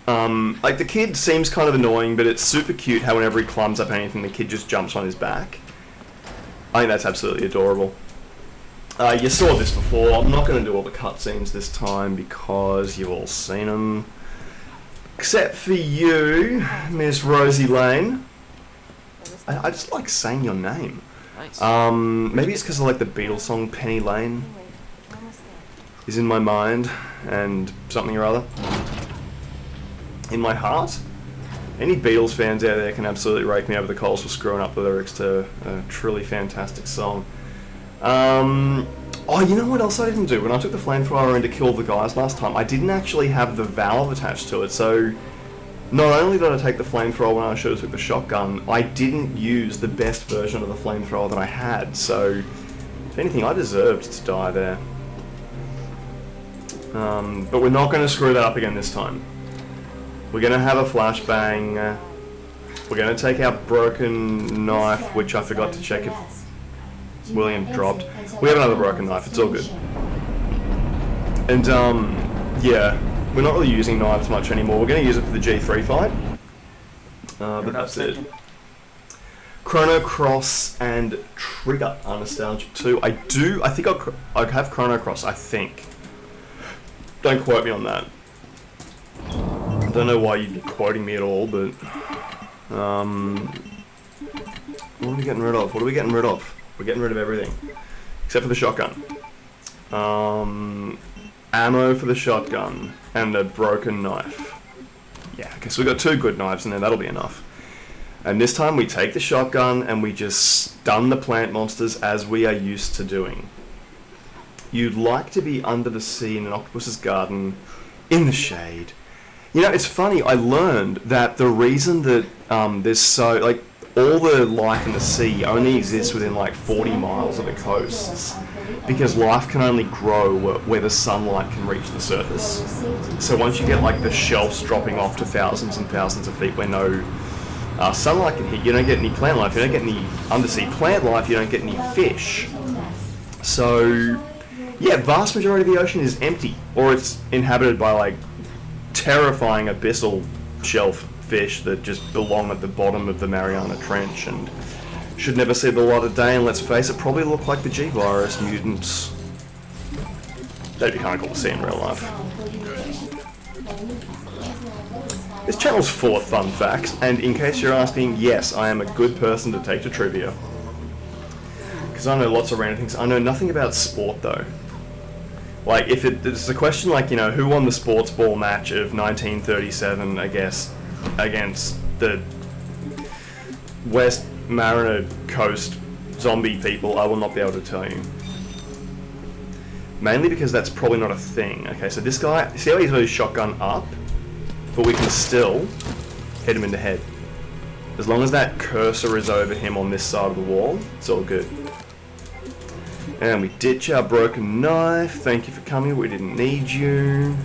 Like, the kid seems kind of annoying, but it's super cute how whenever he climbs up anything, the kid just jumps on his back. I think that's absolutely adorable. You saw this before. I'm not going to do all the cutscenes this time because you've all seen them. Except for you, Miss Rosie Lane. I just like saying your name. Nice. Maybe it's because I like the Beatles song Penny Lane Anyway, we're almost there. is in my mind and something or other. In my heart. Any Beatles fans out there can absolutely rake me over the coals for screwing up the lyrics to a truly fantastic song. Oh, you know what else I didn't do? When I took the flamethrower in to kill the guys last time, I didn't actually have the valve attached to it, so not only did I take the flamethrower when I should have took the shotgun, I didn't use the best version of the flamethrower that I had, so if anything, I deserved to die there. But we're not going to screw that up again this time. We're going to have a flashbang. We're going to take our broken knife, which I forgot to check if William dropped. We have another broken knife, it's all good. And, yeah, we're not really using knives much anymore. We're going to use it for the G3 fight. But that's it. Chrono Cross and Trigger are nostalgic too. I think I have Chrono Cross, I think. Don't quote me on that. I don't know why you'd be quoting me at all, but... what are we getting rid of? What are we getting rid of? We're getting rid of everything. Except for the shotgun. Ammo for the shotgun. And a broken knife. Yeah, okay, so we've got 2 good knives in there, that'll be enough. And this time we take the shotgun and we just stun the plant monsters as we are used to doing. You'd like to be under the sea in an octopus's garden, in the shade. You know, it's funny, I learned that the reason that there's so, like, all the life in the sea only exists within like 40 miles of the coasts, because life can only grow where the sunlight can reach the surface. So once you get like the shelves dropping off to thousands and thousands of feet where no sunlight can hit, you don't get any plant life, you don't get any undersea plant life, you don't get any fish. So, yeah, vast majority of the ocean is empty, or it's inhabited by like terrifying abyssal shellfish that just belong at the bottom of the Mariana Trench and should never see the light of day, and let's face it, probably look like the G-Virus mutants. That'd be kind of cool to see in real life. This channel's full of fun facts, and in case you're asking, yes, I am a good person to take to trivia. Because I know lots of random things. I know nothing about sport, though. Like, if it's a question like, you know, who won the sports ball match of 1937, I guess, against the West Mariner Coast zombie people, I will not be able to tell you. Mainly because that's probably not a thing. Okay, so this guy, see how he's got his shotgun up? But we can still hit him in the head. As long as that cursor is over him on this side of the wall, it's all good. And we ditch our broken knife. Thank you for coming, we didn't need you.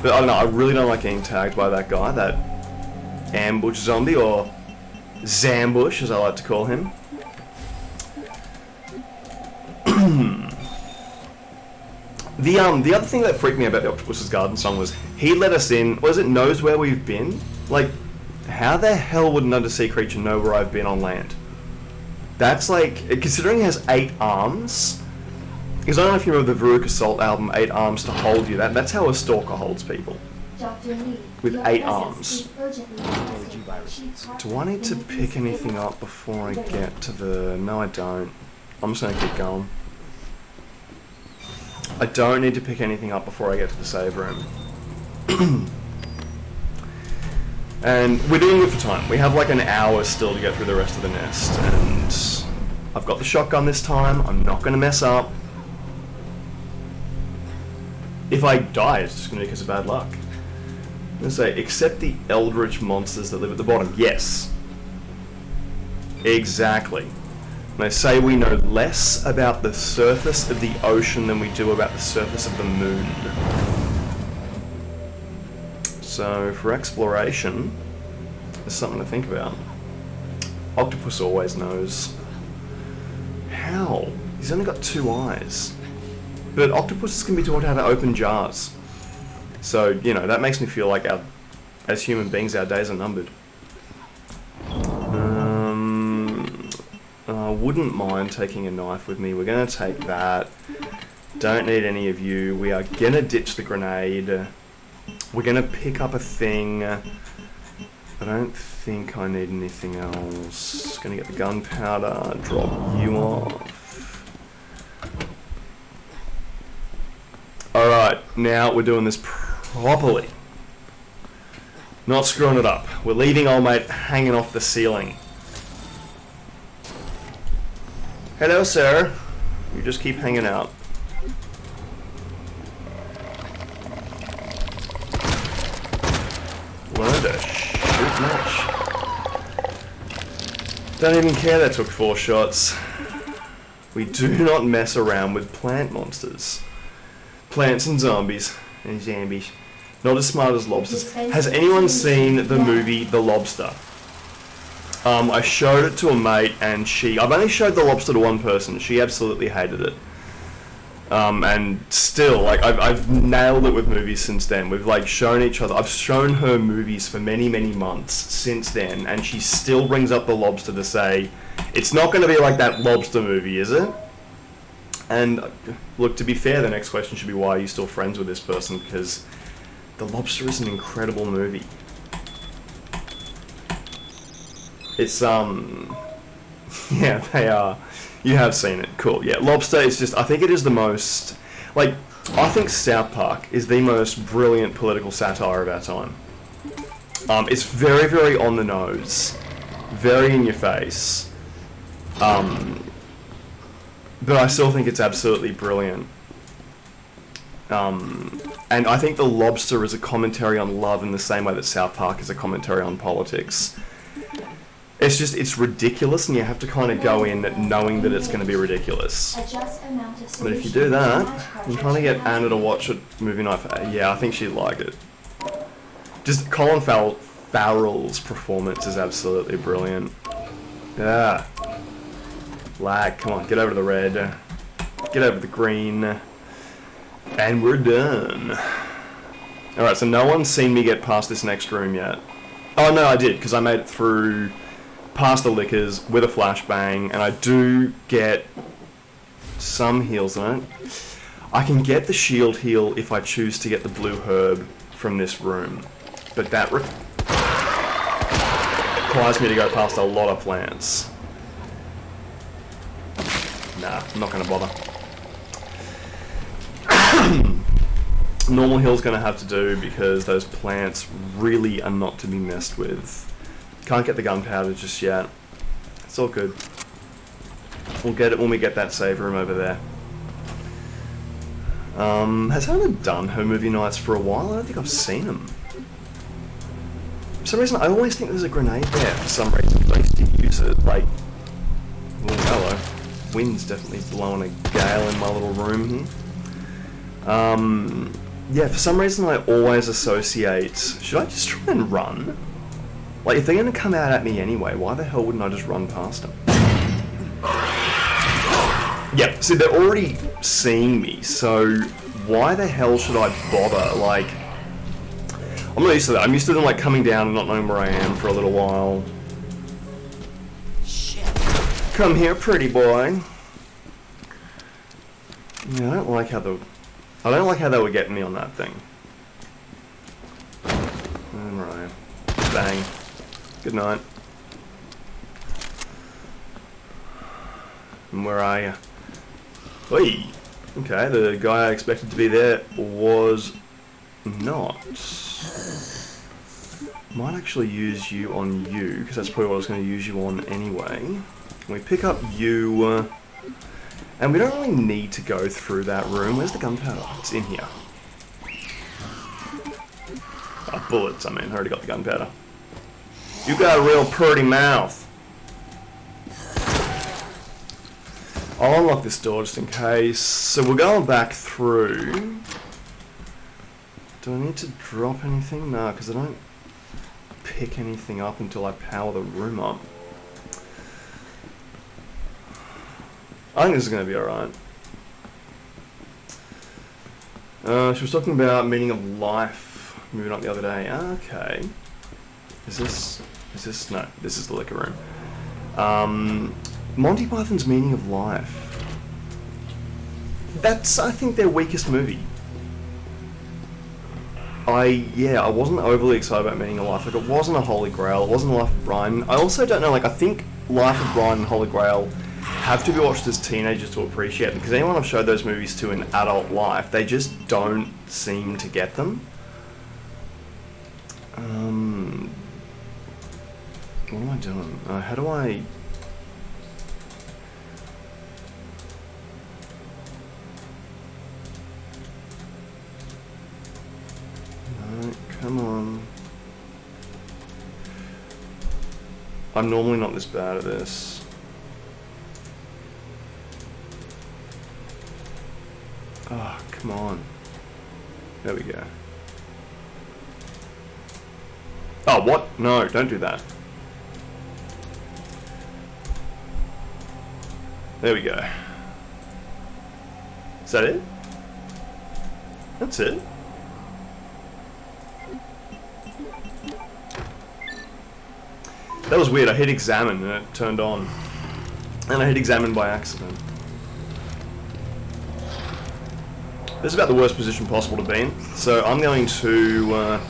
But I don't know, I really don't like getting tagged by that guy, that ambush zombie, or Zambush as I like to call him. The other thing that freaked me about the Octopus's Garden song was he let us in, was it knows where we've been? Like, how the hell would an undersea creature know where I've been on land? That's like, considering he has 8 arms, because I don't know if you remember the Veruca Salt album, 8 Arms to Hold You, that's how a stalker holds people. With 8 arms. Do I need to pick anything up before I get to the... No, I don't. I'm just going to keep going. I don't need to pick anything up before I get to the save room. And we're doing good for time. We have like an hour still to get through the rest of the nest, and I've got the shotgun this time. I'm not going to mess up. If I die, it's just going to be because of bad luck. I'm going to say, except the eldritch monsters that live at the bottom. Yes. Exactly. And they say we know less about the surface of the ocean than we do about the surface of the moon. So, for exploration, There's something to think about. Octopus always knows. How? He's only got 2 eyes. But octopuses can be taught how to open jars. So, you know, that makes me feel like as human beings, our days are numbered. I wouldn't mind taking a knife with me. We're going to take that. Don't need any of you. We are going to ditch the grenade. We're going to pick up a thing. I don't think I need anything else. Going to get the gunpowder. Drop you off. Alright, now we're doing this properly. Not screwing it up. We're leaving old mate hanging off the ceiling. Hello, sir. You just keep hanging out. Learn to shoot much. Don't even care that took 4 shots. We do not mess around with plant monsters. Plants and zombies. And zombies. Not as smart as lobsters. Has anyone seen the movie The Lobster? I showed it to a mate and I've only showed The Lobster to one person. She absolutely hated it. And still, like, I've nailed it with movies since then. We've, like, shown each other. I've shown her movies for many, many months since then, and she still brings up The Lobster to say, it's not going to be like that Lobster movie, is it? And, look, to be fair, the next question should be, why are you still friends with this person? Because The Lobster is an incredible movie. It's, yeah, they are. You have seen it. Cool. Yeah, Lobster is just, I think it is the most, like, I think South Park is the most brilliant political satire of our time. It's very, very on the nose. Very in your face. But I still think it's absolutely brilliant. And I think The Lobster is a commentary on love in the same way that South Park is a commentary on politics. It's just, it's ridiculous, and you have to kind of go in knowing that it's going to be ridiculous. But if you do that, I'm trying to get Anna to watch a movie night. Yeah, I think she'd like it. Just Colin Farrell's performance is absolutely brilliant. Yeah. Lag, come on, get over to the red. Get over to the green. And we're done. Alright, so no one's seen me get past this next room yet. Oh no, I did, because I made it through past the liquors with a flashbang, and I do get some heals in it. I can get the shield heal if I choose to get the blue herb from this room, but that requires me to go past a lot of plants. Nah, I'm not going to bother. Normal heal's going to have to do because those plants really are not to be messed with. Can't get the gunpowder just yet. It's all good. We'll get it when we get that save room over there. Has Hannah done her movie nights for a while? I don't think I've seen them. For some reason, I always think there's a grenade there for some reason. I used to use it, like... Oh, hello. Wind's definitely blowing a gale in my little room here. Yeah, for some reason I always associate... Should I just try and run? Like, if they're going to come out at me anyway, why the hell wouldn't I just run past them? Yep, see, they're already seeing me, so why the hell should I bother? Like, I'm not used to that. I'm used to them, like, coming down and not knowing where I am for a little while. Shit. Come here, pretty boy. Yeah, I don't like how they were getting me on that thing. Alright. Bang. Good night. And where are you? Oi! Okay, the guy I expected to be there was not. Might actually use you on you, because that's probably what I was going to use you on anyway. We pick up you, and we don't really need to go through that room. Where's the gunpowder? It's in here. Oh, bullets, I mean, I already got the gunpowder. You got a real pretty mouth. I'll unlock this door just in case. So we're going back through. Do I need to drop anything? No, because I don't pick anything up until I power the room up. I think this is going to be alright. She was talking about meaning of life moving up the other day. Okay. Is this, no, this is the liquor room. Monty Python's meaning of life. That's, I think, their weakest movie. I wasn't overly excited about Meaning of Life. Like, it wasn't a Holy Grail. It wasn't Life of Brian. I also don't know, like, I think Life of Brian and Holy Grail have to be watched as teenagers to appreciate them, because anyone I've showed those movies to in adult life, they just don't seem to get them. What am I doing? How do I... No, come on. I'm normally not this bad at this. Oh, come on. There we go. Oh, what? No, don't do that. There we go. Is that it? That's it. That was weird. I hit examine and it turned on. And I hit examine by accident. This is about the worst position possible to be in. So I'm going to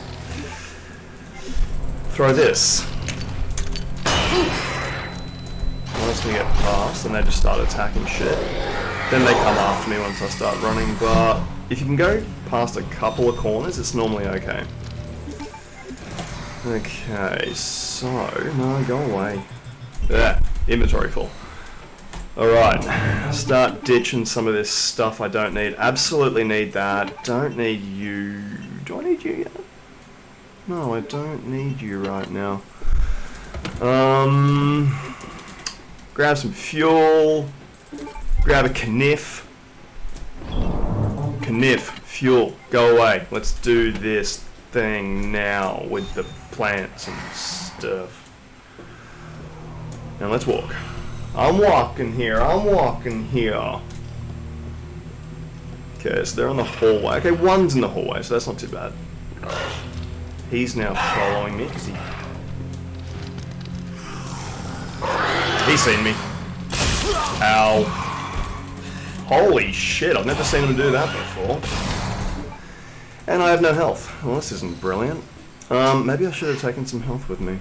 throw this. Once we get past, and they just start attacking shit. Then they come after me once I start running, but if you can go past a couple of corners, it's normally okay. Okay, so... No, go away. Yeah, inventory full. Alright, start ditching some of this stuff I don't need. Absolutely need that. Don't need you. Do I need you yet? No, I don't need you right now. Grab some fuel. Grab a kniff. Kniff, fuel, go away. Let's do this thing now with the plants and stuff. Now let's walk. I'm walking here, I'm walking here. Okay, so they're in the hallway. Okay, one's in the hallway, so that's not too bad. He's now following me because he's seen me. Ow. Holy shit, I've never seen him do that before. And I have no health. Well, this isn't brilliant. Maybe I should have taken some health with me.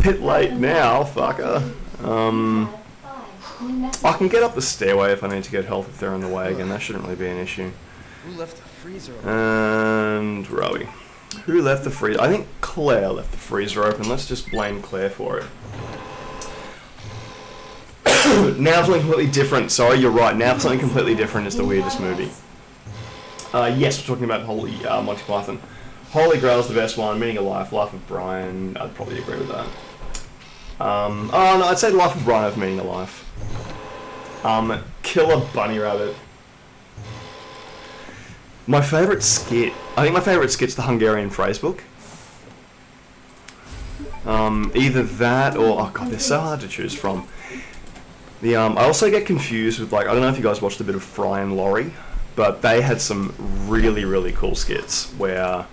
Bit late now, fucker. I can get up the stairway if I need to get health if they're in the way again. That shouldn't really be an issue. Who left the freezer open? And where are we? Who left the freezer? I think Claire left the freezer open. Let's just blame Claire for it. Now something completely different. Sorry, you're right. Now something completely different is the weirdest movie. Yes, we're talking about Holy Monty Python. Holy Grail is the best one. Meaning of Life, Life of Brian. I'd probably agree with that. Oh no, I'd say Life of Brian over Meaning of Life. Killer Bunny Rabbit. My favourite skit. I think my favourite skit's the Hungarian phrasebook. Either that or oh god, they're so hard to choose from. The I also get confused with, like, I don't know if you guys watched a bit of Fry and Laurie, but they had some really, really cool skits where,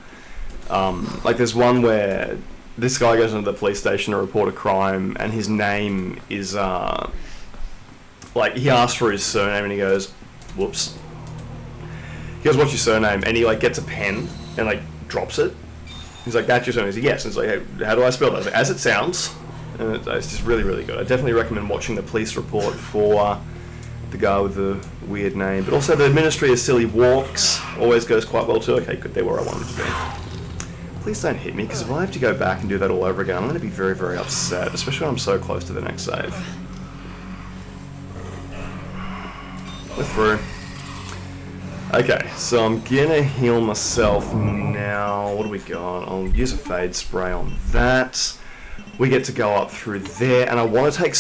like, there's one where this guy goes into the police station to report a crime, and his name is, like, he asks for his surname, and he goes, whoops. He goes, what's your surname? And he, like, gets a pen and, like, drops it. He's like, that's your surname? He's like, yes. And it's like, hey, how do I spell that? I was like, as it sounds. And it's just really, really good. I definitely recommend watching the police report for the guy with the weird name. But also the Ministry of Silly Walks always goes quite well too. Okay, good, they're where I wanted to be. Please don't hit me, because if I have to go back and do that all over again, I'm going to be very, very upset, especially when I'm so close to the next save. We're through. Okay, so I'm gonna heal myself now. What do we got? I'll use a fade spray on that. We get to go up through there, and I want to take...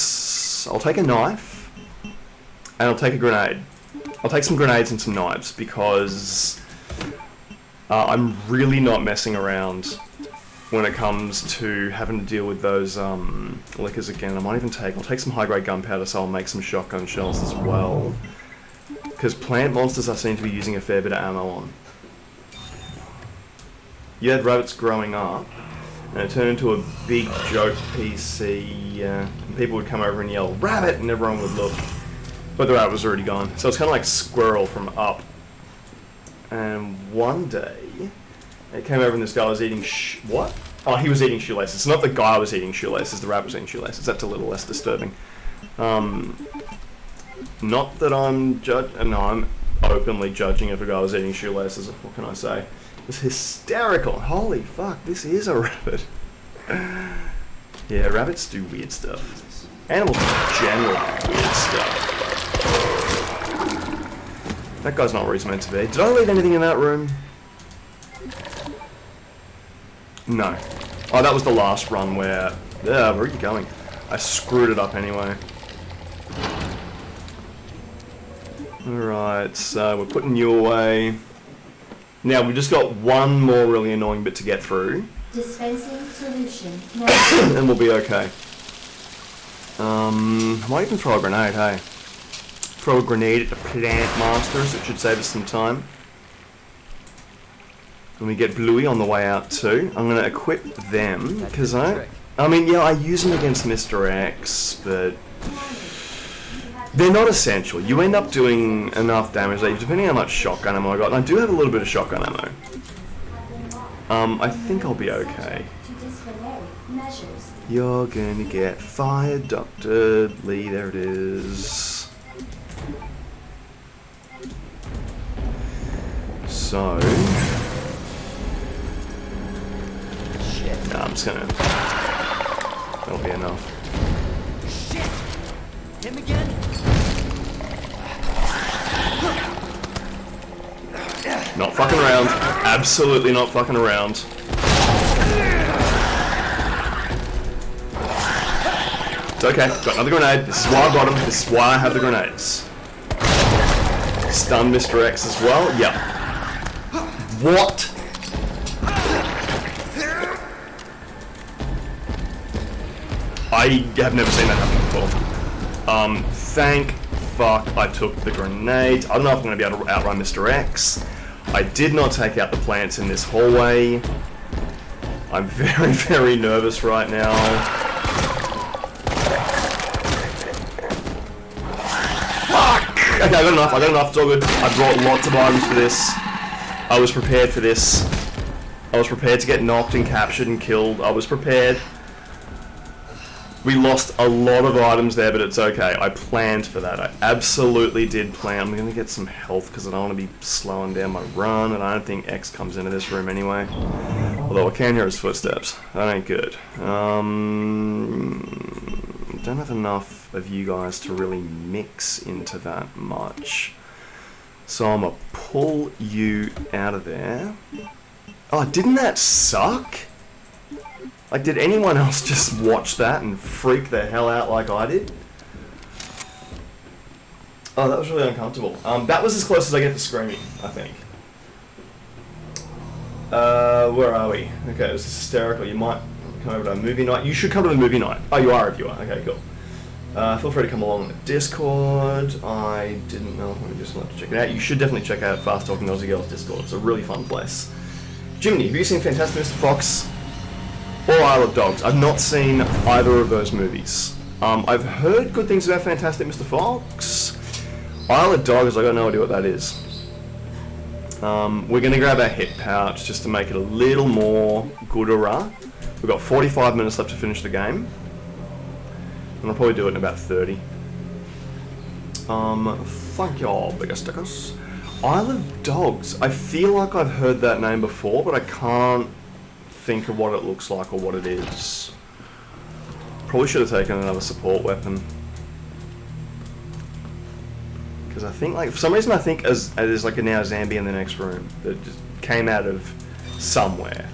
I'll take a knife, and I'll take a grenade. I'll take some grenades and some knives, because I'm really not messing around when it comes to having to deal with those liquors again. I'll take some high-grade gunpowder, so I'll make some shotgun shells as well. Because plant monsters I seem to be using a fair bit of ammo on. You had rabbits growing up, and it turned into a big joke PC, and people would come over and yell, "Rabbit!" and everyone would look. But the rabbit was already gone. So it's kind of like Squirrel from Up. And one day, it came over and this guy was eating what? Oh, he was eating shoelaces. It's not the guy was eating shoelaces, the rabbit was eating shoelaces. That's a little less disturbing. Not that I'm I'm openly judging if a guy was eating shoelaces. What can I say? It was hysterical. Holy fuck, this is a rabbit. Yeah, rabbits do weird stuff. Animals in general do weird stuff. That guy's not where he's meant to be. Did I leave anything in that room? No. Oh, that was the last run where... Yeah, where are you going? I screwed it up anyway. Alright, so we're putting you away. Now, we've just got one more really annoying bit to get through. Dispensing solution. And we'll be okay. I might even throw a grenade, hey? Throw a grenade at the plant monsters, it should save us some time. And we get Bluey on the way out too. I'm going to equip them, because I mean, yeah, I use them against Mr. X, but they're not essential. You end up doing enough damage, depending on how much shotgun ammo I got. And I do have a little bit of shotgun ammo. I think I'll be okay. You're gonna get fired, Dr. Lee, there it is. So... I'm just gonna... That'll be enough. Shit! Him again? Not fucking around. Absolutely not fucking around. It's okay. Got another grenade. This is why I got them. This is why I have the grenades. Stun Mr. X as well. Yep. What? I have never seen that happen before. Thank fuck I took the grenades. I don't know if I'm going to be able to outrun Mr. X. I did not take out the plants in this hallway. I'm very, very nervous right now. Fuck! Okay, I got enough. It's all good. I brought lots of items for this. I was prepared for this. I was prepared to get knocked and captured and killed. I was prepared. We lost a lot of items there, but it's okay. I planned for that. I absolutely did plan. I'm going to get some health because I don't want to be slowing down my run, and I don't think X comes into this room anyway. Although I can hear his footsteps. That ain't good. Don't have enough of you guys to really mix into that much. So I'm going to pull you out of there. Oh, didn't that suck? Like, did anyone else just watch that and freak the hell out like I did? Oh, that was really uncomfortable. That was as close as I get to screaming, I think. Where are we? Okay, it was hysterical. You might come over to a movie night. You should come to the movie night. Oh, you are if you are. Okay, cool. Feel free to come along on the Discord. I didn't know. Let me just want to check it out. You should definitely check out Fast Talking Aussie Girls Discord. It's a really fun place. Jimny, have you seen Fantastic Mr. Fox or Isle of Dogs? I've not seen either of those movies. I've heard good things about Fantastic Mr. Fox. Isle of Dogs, I got no idea what that is. We're going to grab our hit pouch just to make it a little more goodera. We've got 45 minutes left to finish the game. And I'll probably do it in about 30. Thank y'all, bigger stickers. Isle of Dogs. I feel like I've heard that name before, but I can't think of what it looks like or what it is. Probably should have taken another support weapon. Because I think, like, for some reason I think there's like a now zombie in the next room that just came out of somewhere.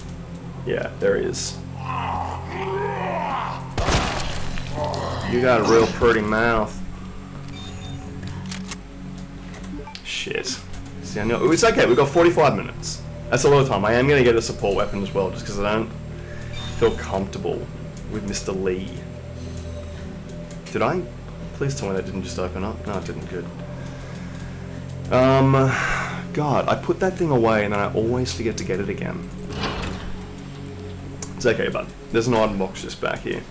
Yeah, there he is. You got a real pretty mouth. Shit. See, I know it's okay. We've got 45 minutes. That's a lot of time. I am going to get a support weapon as well, just because I don't feel comfortable with Mr. Lee. Did I? Please tell me that didn't just open up. No, it didn't. Good. God, I put that thing away and then I always forget to get it again. It's okay, bud. There's an item box just back here.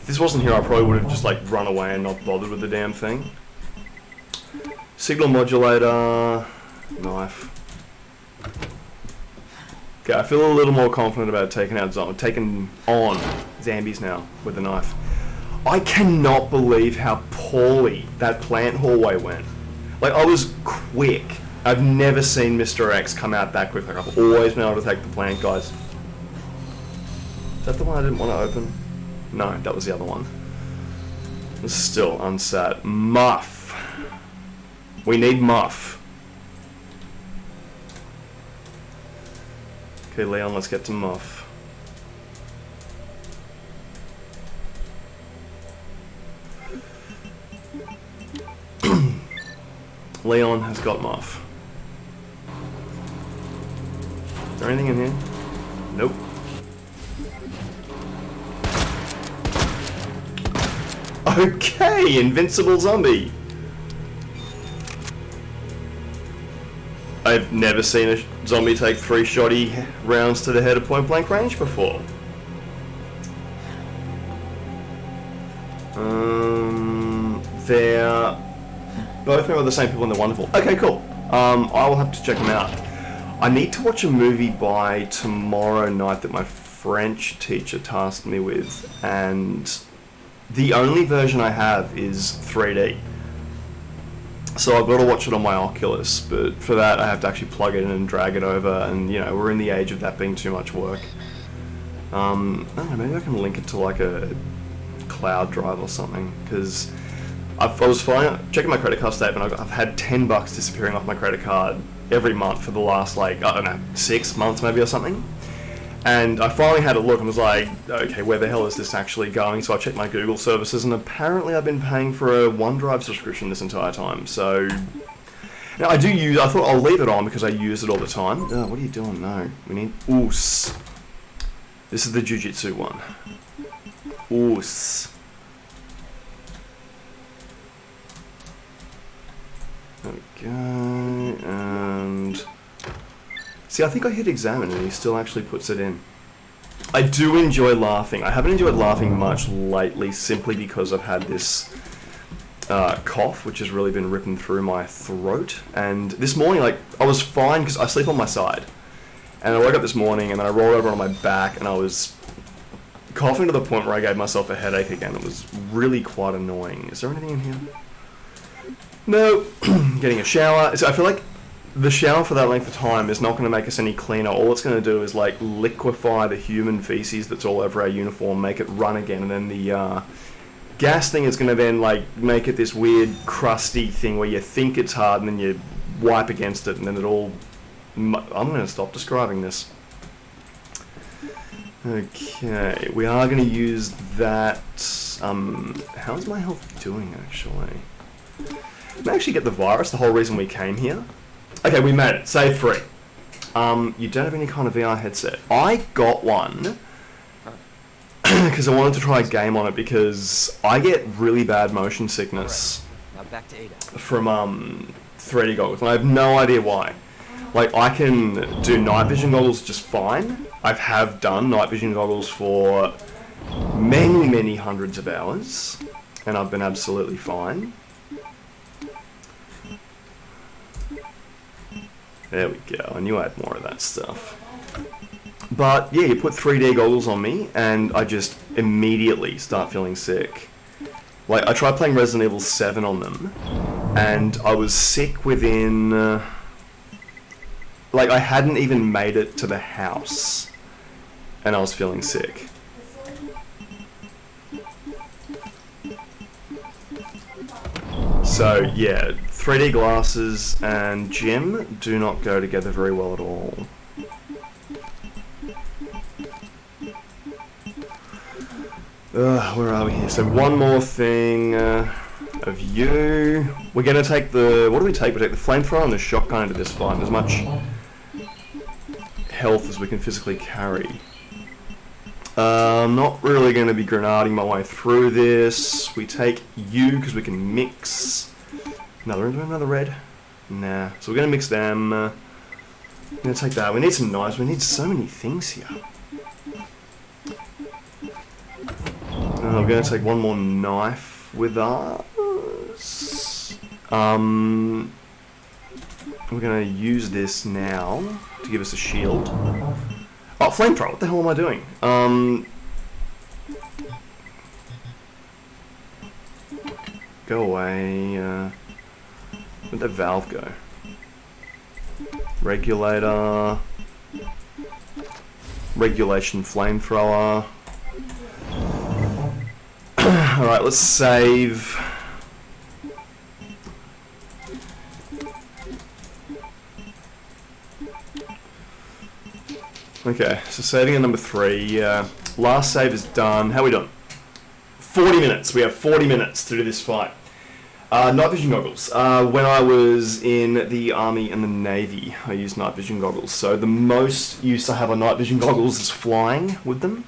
If this wasn't here, I probably would have just like run away and not bothered with the damn thing. Signal modulator, knife. Okay, I feel a little more confident about taking on zombies now with the knife. I cannot believe how poorly that plant hallway went. Like, I was quick. I've never seen Mr. X come out that quick. Like, I've always been able to take the plant, guys. Is that the one I didn't want to open? No, that was the other one. It's still unsat. Muff. We need Muff. Okay, Leon, let's get to Muff. Leon has got Muff. Is there anything in here? Nope. Okay, invincible zombie. I've never seen a zombie take 3 shoddy rounds to the head at point blank range before. They're both made by the same people and they're wonderful. Okay, cool. I will have to check them out. I need to watch a movie by tomorrow night that my French teacher tasked me with, and the only version I have is 3D. So I've got to watch it on my Oculus, but for that I have to actually plug it in and drag it over, and you know, we're in the age of that being too much work. I don't know, maybe I can link it to like a cloud drive or something, because I was checking my credit card statement. I've had $10 disappearing off my credit card every month for the last, like, I don't know, 6 months maybe or something. And I finally had a look and was like, okay, where the hell is this actually going? So I checked my Google services, and apparently I've been paying for a OneDrive subscription this entire time. So now I thought I'll leave it on because I use it all the time. Oh, what are you doing? No, we need oos. This is the Jiu-Jitsu one. Oos. Okay, and see, I think I hit examine and he still actually puts it in. I do enjoy laughing. I haven't enjoyed laughing much lately simply because I've had this cough, which has really been ripping through my throat. And this morning, like, I was fine because I sleep on my side. And I woke up this morning and then I rolled over on my back and I was coughing to the point where I gave myself a headache again. It was really quite annoying. Is there anything in here? No. Getting a shower. So I feel like the shower for that length of time is not going to make us any cleaner. All it's going to do is like liquefy the human feces that's all over our uniform, make it run again, and then the gas thing is going to then like make it this weird crusty thing where you think it's hard and then you wipe against it and then it all... I'm going to stop describing this. Okay, we are going to use that... how's my health doing actually? I may actually get the virus, the whole reason we came here. Okay, we made it. Save 3. You don't have any kind of VR headset. I got one because I wanted to try a game on it because I get really bad motion sickness Now back to Ada. from 3D goggles, and I have no idea why. Like, I can do night vision goggles just fine. I have done night vision goggles for many, many hundreds of hours, and I've been absolutely fine. There we go, I knew I had more of that stuff. But yeah, you put 3D goggles on me and I just immediately start feeling sick. Like, I tried playing Resident Evil 7 on them and I was sick within... like, I hadn't even made it to the house and I was feeling sick. So yeah, 3D glasses and gym do not go together very well at all. Where are we here? So one more thing of you. We're going to take the... what do we take? We take the flamethrower and the shotgun into this fight. As much health as we can physically carry. I'm not really going to be grenading my way through this. We take you because we can mix. Another red? Nah. So we're going to mix them. I'm going to take that. We need some knives. We need so many things here. I'm going to take one more knife with us. We're going to use this now to give us a shield. Oh, flamethrower! What the hell am I doing? Go away. Where'd that valve go? Regulator. Regulation flamethrower. Alright, let's save. Okay, so saving at number 3. Last save is done. How are we doing? 40 minutes. We have 40 minutes to do this fight. Night vision goggles. When I was in the Army and the Navy, I used night vision goggles. So the most use I have on night vision goggles is flying with them.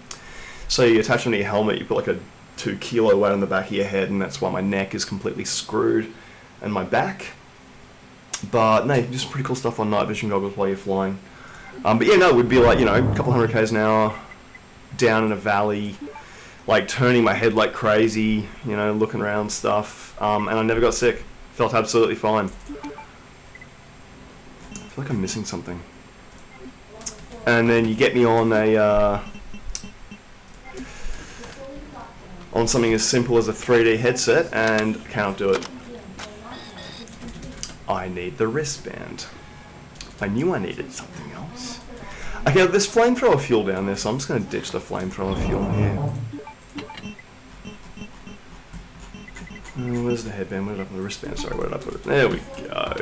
So you attach them to your helmet, you put like a 2 kilo weight on the back of your head, and that's why my neck is completely screwed, and my back. But no, you can do some pretty cool stuff on night vision goggles while you're flying. But yeah, no, it would be like, you know, a couple 100 k's an hour, down in a valley, like turning my head like crazy, you know, looking around stuff, and I never got sick. Felt absolutely fine. I feel like I'm missing something. And then you get me on a, on something as simple as a 3D headset, and I cannot do it. I need the wristband. I knew I needed something else. Okay, there's flamethrower fuel down there, so I'm just going to ditch the flamethrower fuel here. Where's the headband? Where did I put the wristband? Sorry, where did I put it? There we go.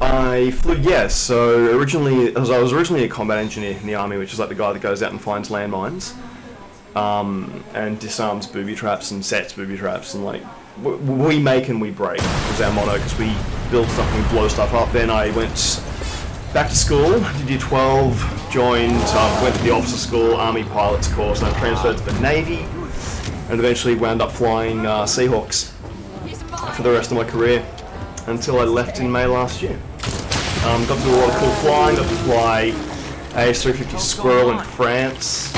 I flew, yes, so originally, I was originally a combat engineer in the army, which is like the guy that goes out and finds landmines, and disarms booby traps and sets booby traps, and like, we make and we break was our motto, because we build stuff and we blow stuff up. Then I went back to school, did year 12, joined, went to the officer school, Army pilots course, and I transferred to the Navy, and eventually wound up flying Seahawks for the rest of my career, until I left in May last year. Got to do a lot of cool flying, got to fly AS350 Squirrel in France,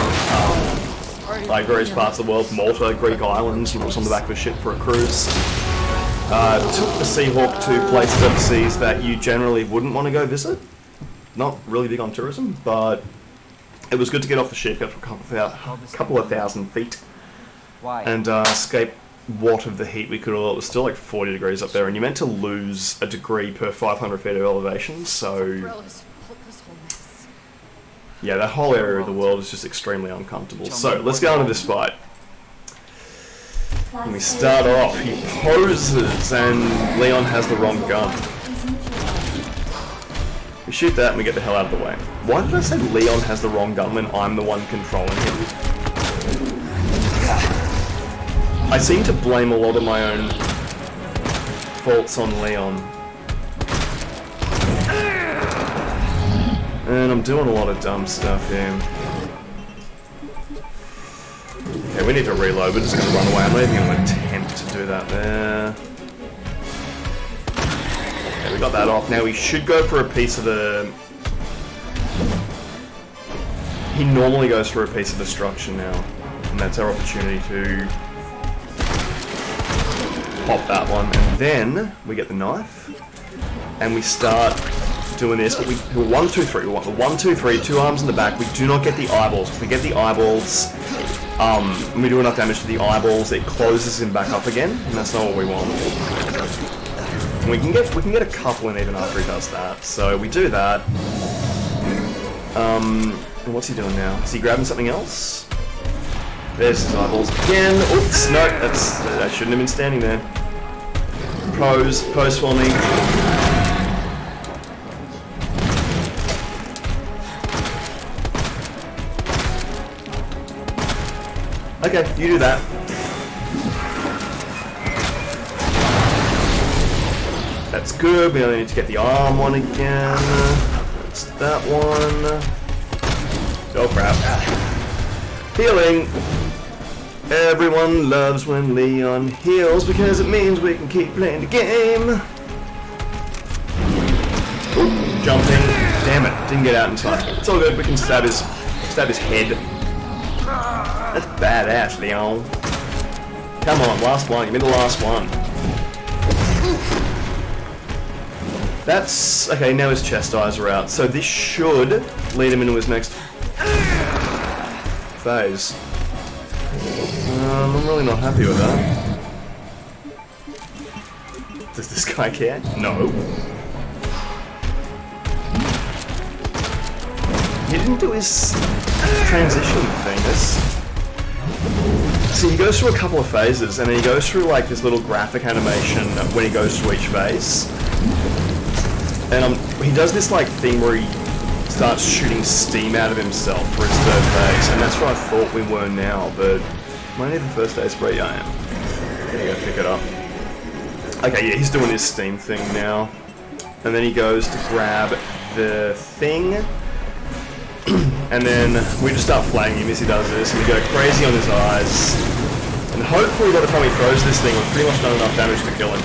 like various parts of the world, Malta, Greek islands, you know, on the back of a ship for a cruise. Took the Seahawk to places overseas that you generally wouldn't want to go visit. Not really big on tourism, but it was good to get off the ship, go for a couple of thousand feet, and escape what of the heat we could. It was still like 40 degrees up there, and you're meant to lose a degree per 500 feet of elevation, so yeah, that whole area of the world is just extremely uncomfortable. So let's get on to this fight. When we start off, he poses and Leon has the wrong gun. We shoot that and we get the hell out of the way. Why did I say Leon has the wrong gun when I'm the one controlling him? I seem to blame a lot of my own faults on Leon. And I'm doing a lot of dumb stuff here. Okay, we need to reload. We're just going to run away. I'm not even going to attempt to do that there. Okay, we got that off. Now we should go for a piece of the... He normally goes for a piece of destruction now. And that's our opportunity to pop that one. And then we get the knife. And we start doing this. But we're 1, 2, 3. We want the 1, 2, 3, 2 arms in the back. We do not get the eyeballs. If we get the eyeballs... when we do enough damage to the eyeballs, it closes him back up again, and that's not what we want. We can get a couple in even after he does that, so we do that. And what's he doing now? Is he grabbing something else? There's his eyeballs again. Oops, no, I shouldn't have been standing there. Pose for me. Okay, you do that. That's good. We only need to get the arm one again. That's that one. Oh crap. Healing. Everyone loves when Leon heals because it means we can keep playing the game. Ooh, jumping. Damn it, didn't get out in time. It's all good, we can stab his head. That's badass, Leon. Come on, last one, give me the last one. That's, okay, now his chest eyes are out. So this should lead him into his next phase. I'm really not happy with that. Does this guy care? No. He didn't do his transition thing. See, he goes through a couple of phases, and then he goes through like this little graphic animation when he goes through each phase. And he does this like thing where he starts shooting steam out of himself for his third phase, and that's where I thought we were now, but am I near the first phase? Where I am. There you go, pick it up. Okay, yeah, he's doing his steam thing now. And then he goes to grab the thing, and then we just start flaying him as he does this, and we go crazy on his eyes. And hopefully by the time he throws this thing, we've pretty much done enough damage to kill him.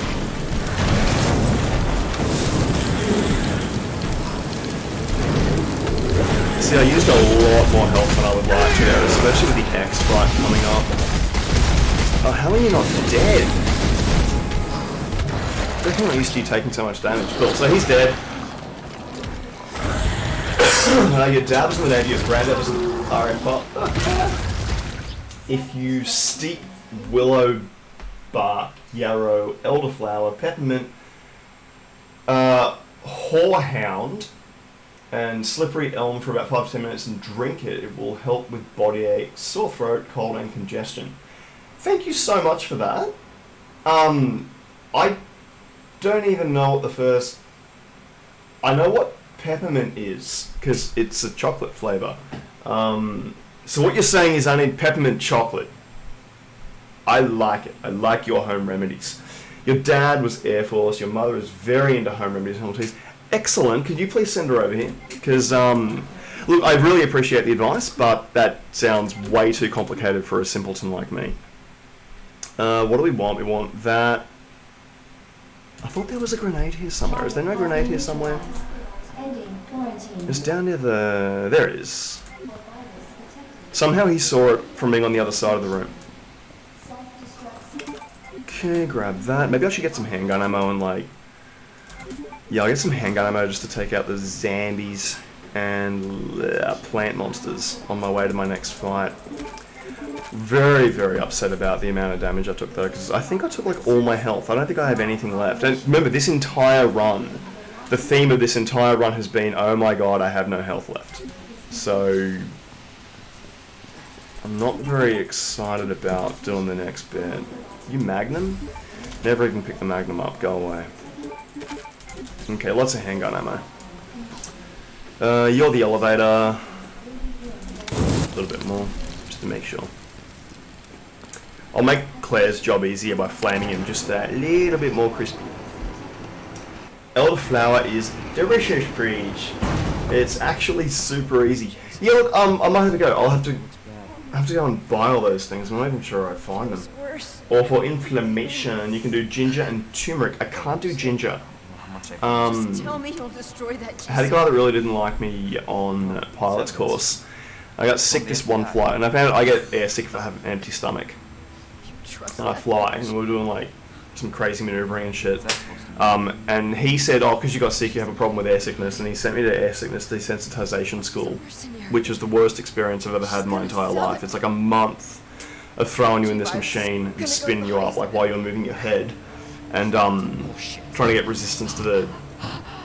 See, I used a lot more health than I would like to there, especially with the X fight coming up. Oh, how are you not dead? I'm not used to you taking so much damage. Cool, so he's dead. Your dad was an idiot, your granddad was an RM pop. If you steep willow bark, yarrow, elderflower, peppermint, horehound, and slippery elm for about 5 to 10 minutes and drink it, it will help with body ache, sore throat, cold and congestion. Thank you so much for that. I don't even know what the first... I know what peppermint is, because it's a chocolate flavour. So what you're saying is I need peppermint chocolate. I like it. I like your home remedies. Your dad was Air Force, your mother is very into home remedies and home teas. Excellent. Could you please send her over here? Because, look, I really appreciate the advice, but that sounds way too complicated for a simpleton like me. What do we want? We want that. I thought there was a grenade here somewhere. Is there no grenade here somewhere? It's down near the... There it is. Somehow he saw it from being on the other side of the room. Okay, grab that. Maybe I should get some handgun ammo and, like... Yeah, I'll get some handgun ammo just to take out the zombies and plant monsters on my way to my next fight. Very, very upset about the amount of damage I took though, because I think I took like all my health. I don't think I have anything left. And remember, this entire run, the theme of this entire run has been, oh my god, I have no health left. So, I'm not very excited about doing the next bit. You Magnum? Never even pick the Magnum up, go away. Okay, lots of handgun ammo. You're the elevator. A little bit more, just to make sure. I'll make Claire's job easier by flaming him just a little bit more crispy. Elderflower is delicious, preach. It's actually super easy. Yeah, look, I might have to go. I have to go and buy all those things. I'm not even sure I'd find them. Or for inflammation, you can do ginger and turmeric. I can't do ginger. Just tell me you'll destroy that. I had a guy that really didn't like me on pilot's course. I got sick this one flight, and I found I get airsick if I have an empty stomach. And I fly, and we were doing like some crazy maneuvering and shit. And he said, oh, because you got sick, you have a problem with air sickness, and he sent me to air sickness desensitization school, which is the worst experience I've ever had in my entire life. It's like a month of throwing you in this machine and spinning you up, like while you're moving your head, and trying to get resistance to the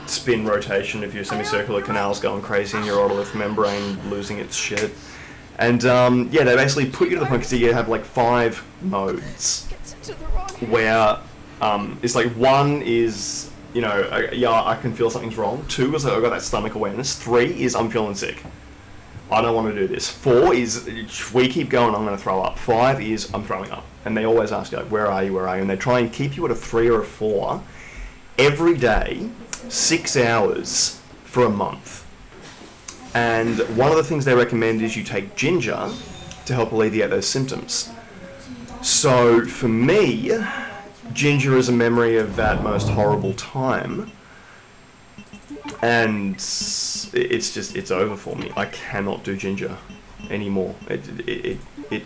spin rotation if your semicircular canal's going crazy and your otolith membrane losing its shit. And yeah, they basically put you to the point because you have like 5 modes where it's like 1 is, you know, yeah, I can feel something's wrong. 2 is like, I've got that stomach awareness. 3 is I'm feeling sick. I don't want to do this. 4 is if we keep going, I'm going to throw up. 5 is I'm throwing up. And they always ask you, like, where are you, where are you? And they try and keep you at a 3 or a 4 every day, 6 hours for a month. And one of the things they recommend is you take ginger to help alleviate those symptoms. So for me, ginger is a memory of that most horrible time. And it's over for me. I cannot do ginger anymore. It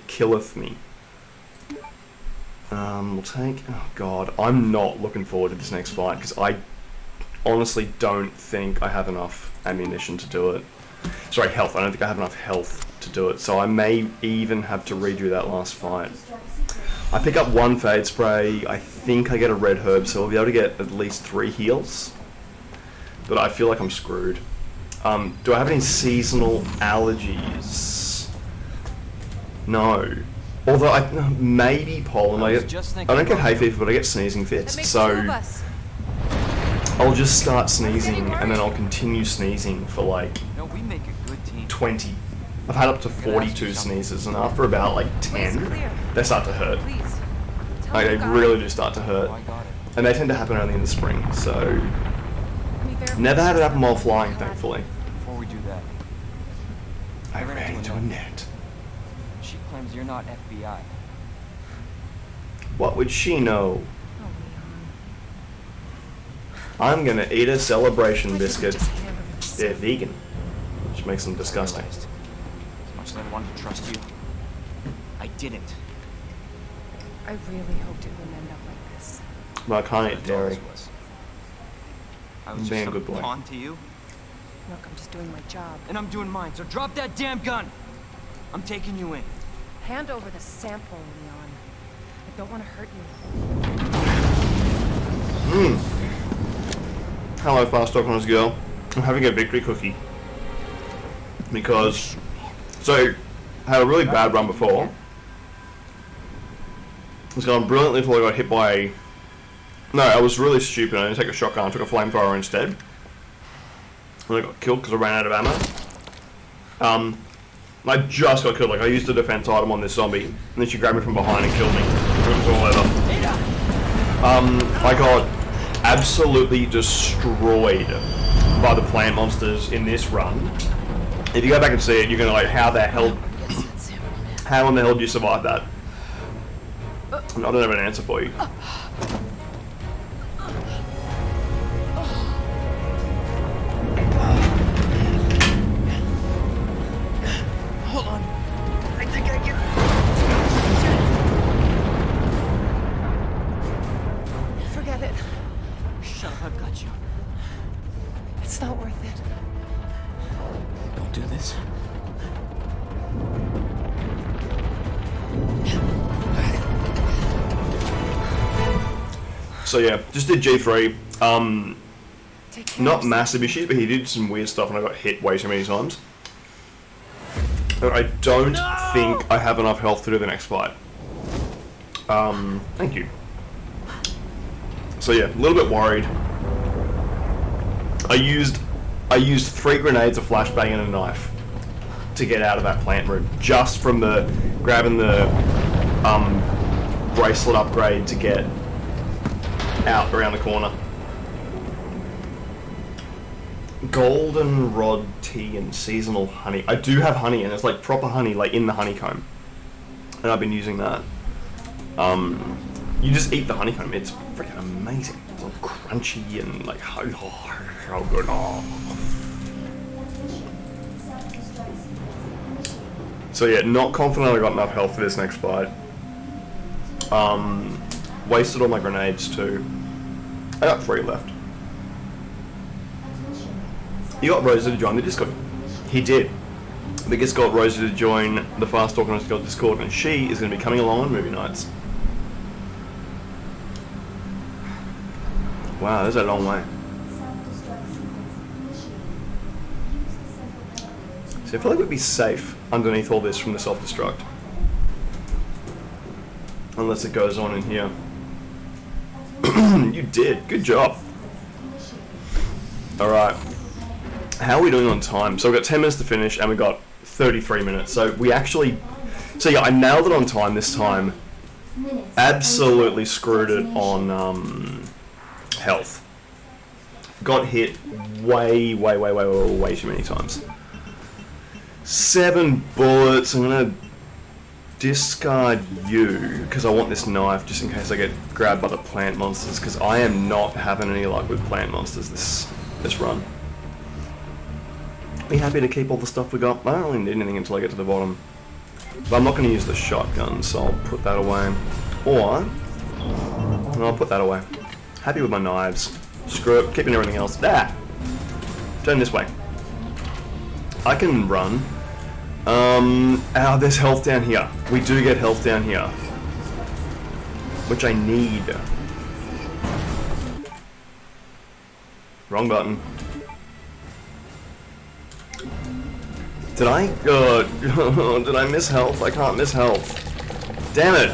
killeth me. We'll take... Oh god, I'm not looking forward to this next fight because I honestly don't think I have enough ammunition to do it. Sorry, health. I don't think I have enough health to do it, so I may even have to redo that last fight. I pick up 1 fade spray. I think I get a red herb, so I'll be able to get at least 3 heals. But I feel like I'm screwed. Do I have any seasonal allergies? No. Although maybe pollen. I don't get hay fever, but I get sneezing fits. So I'll just start sneezing, and then I'll continue sneezing for like 20. I've had up to 42 sneezes, and after about like 10, they start to hurt. Like they really do start to hurt, and they tend to happen only in the spring. So never had it happen while flying, thankfully. Before we do that, I ran into a net. she claims you're not FBI. What would she know? I'm gonna eat a celebration biscuit. They're vegan, which makes them disgusting. As much as I wanted to trust you, I didn't. I really hoped it wouldn't end up like this. But I can't eat dairy. I I'm was being just a good boy. pawn to you, Look, I'm just doing my job. and I'm doing mine. So drop that damn gun. I'm taking you in. Hand over the sample, Leon. I don't want to hurt you. Hello, Fast Talkers girl. I'm having a victory cookie. Because... So, I had a really bad run before. It's gone brilliantly before I got hit by a... No, I was really stupid. I didn't take a shotgun. I took a flamethrower instead. And I got killed because I ran out of ammo. I just got killed. Like, I used a defense item on this zombie. And then she grabbed me from behind and killed me. It was all over. I got absolutely destroyed by the plant monsters in this run. If you go back and see it, you're gonna like, how in the hell did you survive that? I don't have an answer for you. Hold on. I think I can. Forget it. Shut up, I've got you. It's not worth it. Don't do this. So yeah, just did G3. Take care Not of massive issues, but he did some weird stuff and I got hit way too many times. But I don't think I have enough health to do the next fight. Thank you. So yeah, a little bit worried. I used 3 grenades, a flashbang, and a knife to get out of that plant room, just from the grabbing the bracelet upgrade to get out around the corner. Golden rod tea and seasonal honey. I do have honey, and it's like proper honey, like in the honeycomb, and I've been using that. You just eat the honeycomb. It's freaking amazing. It's all crunchy and like how good. Oh. So yeah, not confident I got enough health for this next fight. Wasted all my grenades too. I got 3 left. You got Rosa to join the Discord. He did. Biggest got Rosa to join the Fast Talkers Discord, and she is going to be coming along on movie nights. Wow, that's a long way. So I feel like we'd be safe underneath all this from the self-destruct. Unless it goes on in here. You did. Good job. Alright. How are we doing on time? So we've got 10 minutes to finish and we've got 33 minutes. So we actually... So yeah, I nailed it on time this time. Absolutely screwed it on health. Got hit way too many times. 7 bullets. I'm gonna discard you because I want this knife just in case I get grabbed by the plant monsters, because I am not having any luck with plant monsters this run. Be happy to keep all the stuff we got. I don't really need anything until I get to the bottom. But I'm not going to use the shotgun, so I'll put that away. Or, no, I'll put that away. Happy with my knives. Screw it, keeping everything else. There! Turn this way. I can run. There's health down here. We do get health down here. Which I need. Wrong button. Did I? Did I miss health? I can't miss health. Damn it!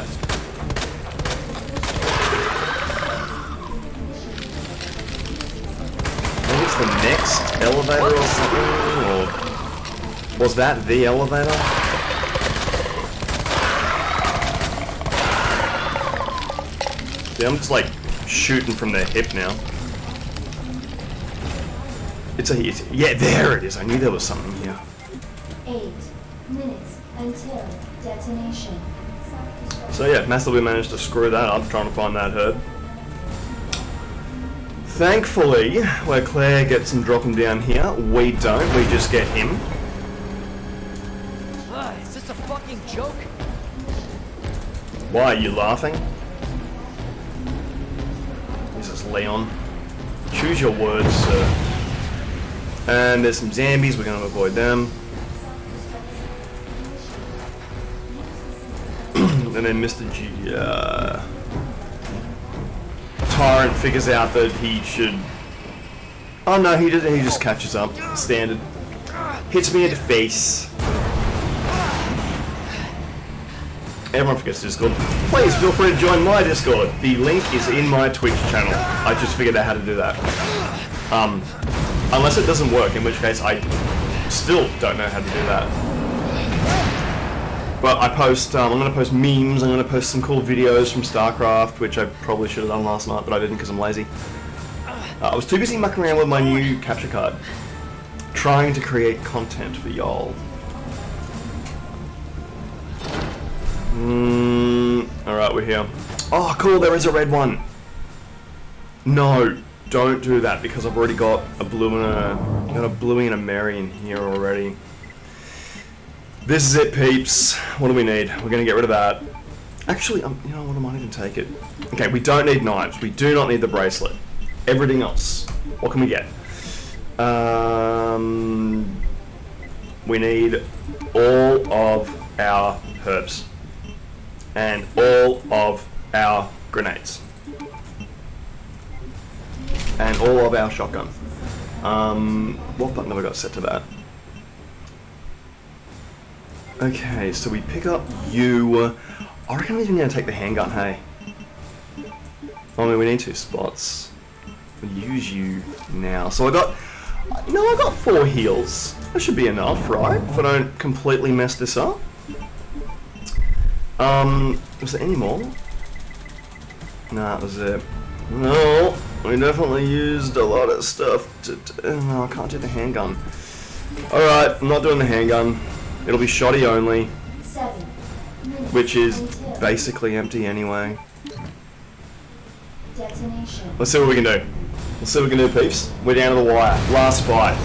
Maybe it's the next elevator or something? Or was that the elevator? Yeah, I'm just like shooting from their hip now. Yeah, there it is. I knew there was something here. 8 minutes until detonation. So yeah, massively managed to screw that up trying to find that herb. Thankfully, where Claire gets him dropping down here, we don't. We just get him. Is this a fucking joke? Why are you laughing? This is Leon. Choose your words, sir. And there's some zombies. We're going to avoid them. And then Mr. G, Tyrant figures out that he should. Oh no, he just catches up. Standard. Hits me in the face. Everyone forgets Discord. Please feel free to join my Discord. The link is in my Twitch channel. I just figured out how to do that. Unless it doesn't work, in which case I still don't know how to do that. But I post, I'm going to post memes, I'm going to post some cool videos from StarCraft, which I probably should have done last night, but I didn't because I'm lazy. I was too busy mucking around with my new capture card, trying to create content for y'all. Alright, we're here. Oh, cool, there is a red one. No, don't do that, because I've already got a blue and a bluey and a Mary in here already. This is it, peeps. What do we need? We're going to get rid of that. Actually, you know what, I might even take it. Okay, we don't need knives. We do not need the bracelet. Everything else. What can we get? We need all of our herbs. And all of our grenades. And all of our shotgun. What button have I got set to that? Okay, so we pick up you. I reckon we're even going to take the handgun, hey? I mean, we need 2 spots. We'll use you now. So I got 4 heals. That should be enough, right? If I don't completely mess this up. Was there any more? Nah, that was it. No, we definitely used a lot of stuff no, I can't do the handgun. Alright, I'm not doing the handgun. It'll be shoddy only, 7 minutes which is until basically empty anyway. detonation. Let's see what we can do. Let's see what we can do, peeps. We're down to the wire. Last fight.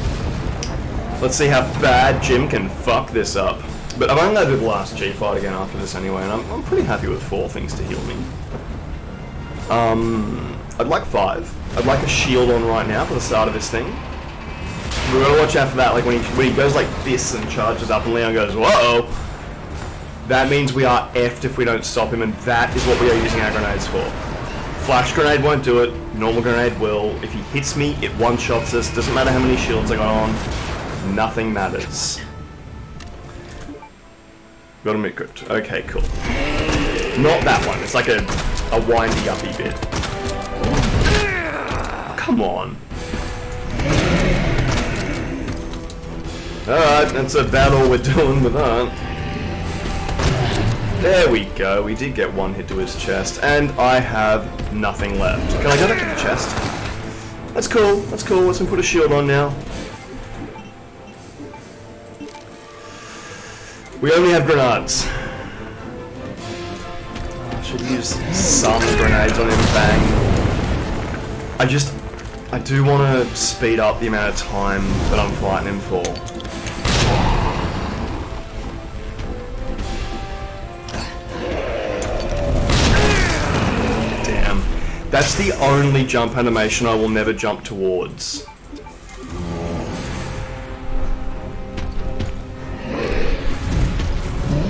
Let's see how bad Jim can fuck this up. But I'm only going to do the last G fight again after this anyway, and I'm pretty happy with 4 things to heal me. I'd like 5. I'd like a shield on right now for the start of this thing. We gotta watch out for that, like when he goes like this and charges up and Leon goes, whoa! That means we are effed if we don't stop him, and that is what we are using our grenades for. Flash grenade won't do it, normal grenade will. If he hits me, it one-shots us, doesn't matter how many shields I got on, nothing matters. Got a mid-crypt. Okay, cool. Not that one, it's like a windy-uppy bit. Come on. Alright, that's about all we're doing with that. There we go, we did get 1 hit to his chest, and I have nothing left. Can I go back to the chest? That's cool, let's put a shield on now. We only have grenades. I should use some grenades on him, bang. I do want to speed up the amount of time that I'm fighting him for. Damn. That's the only jump animation I will never jump towards.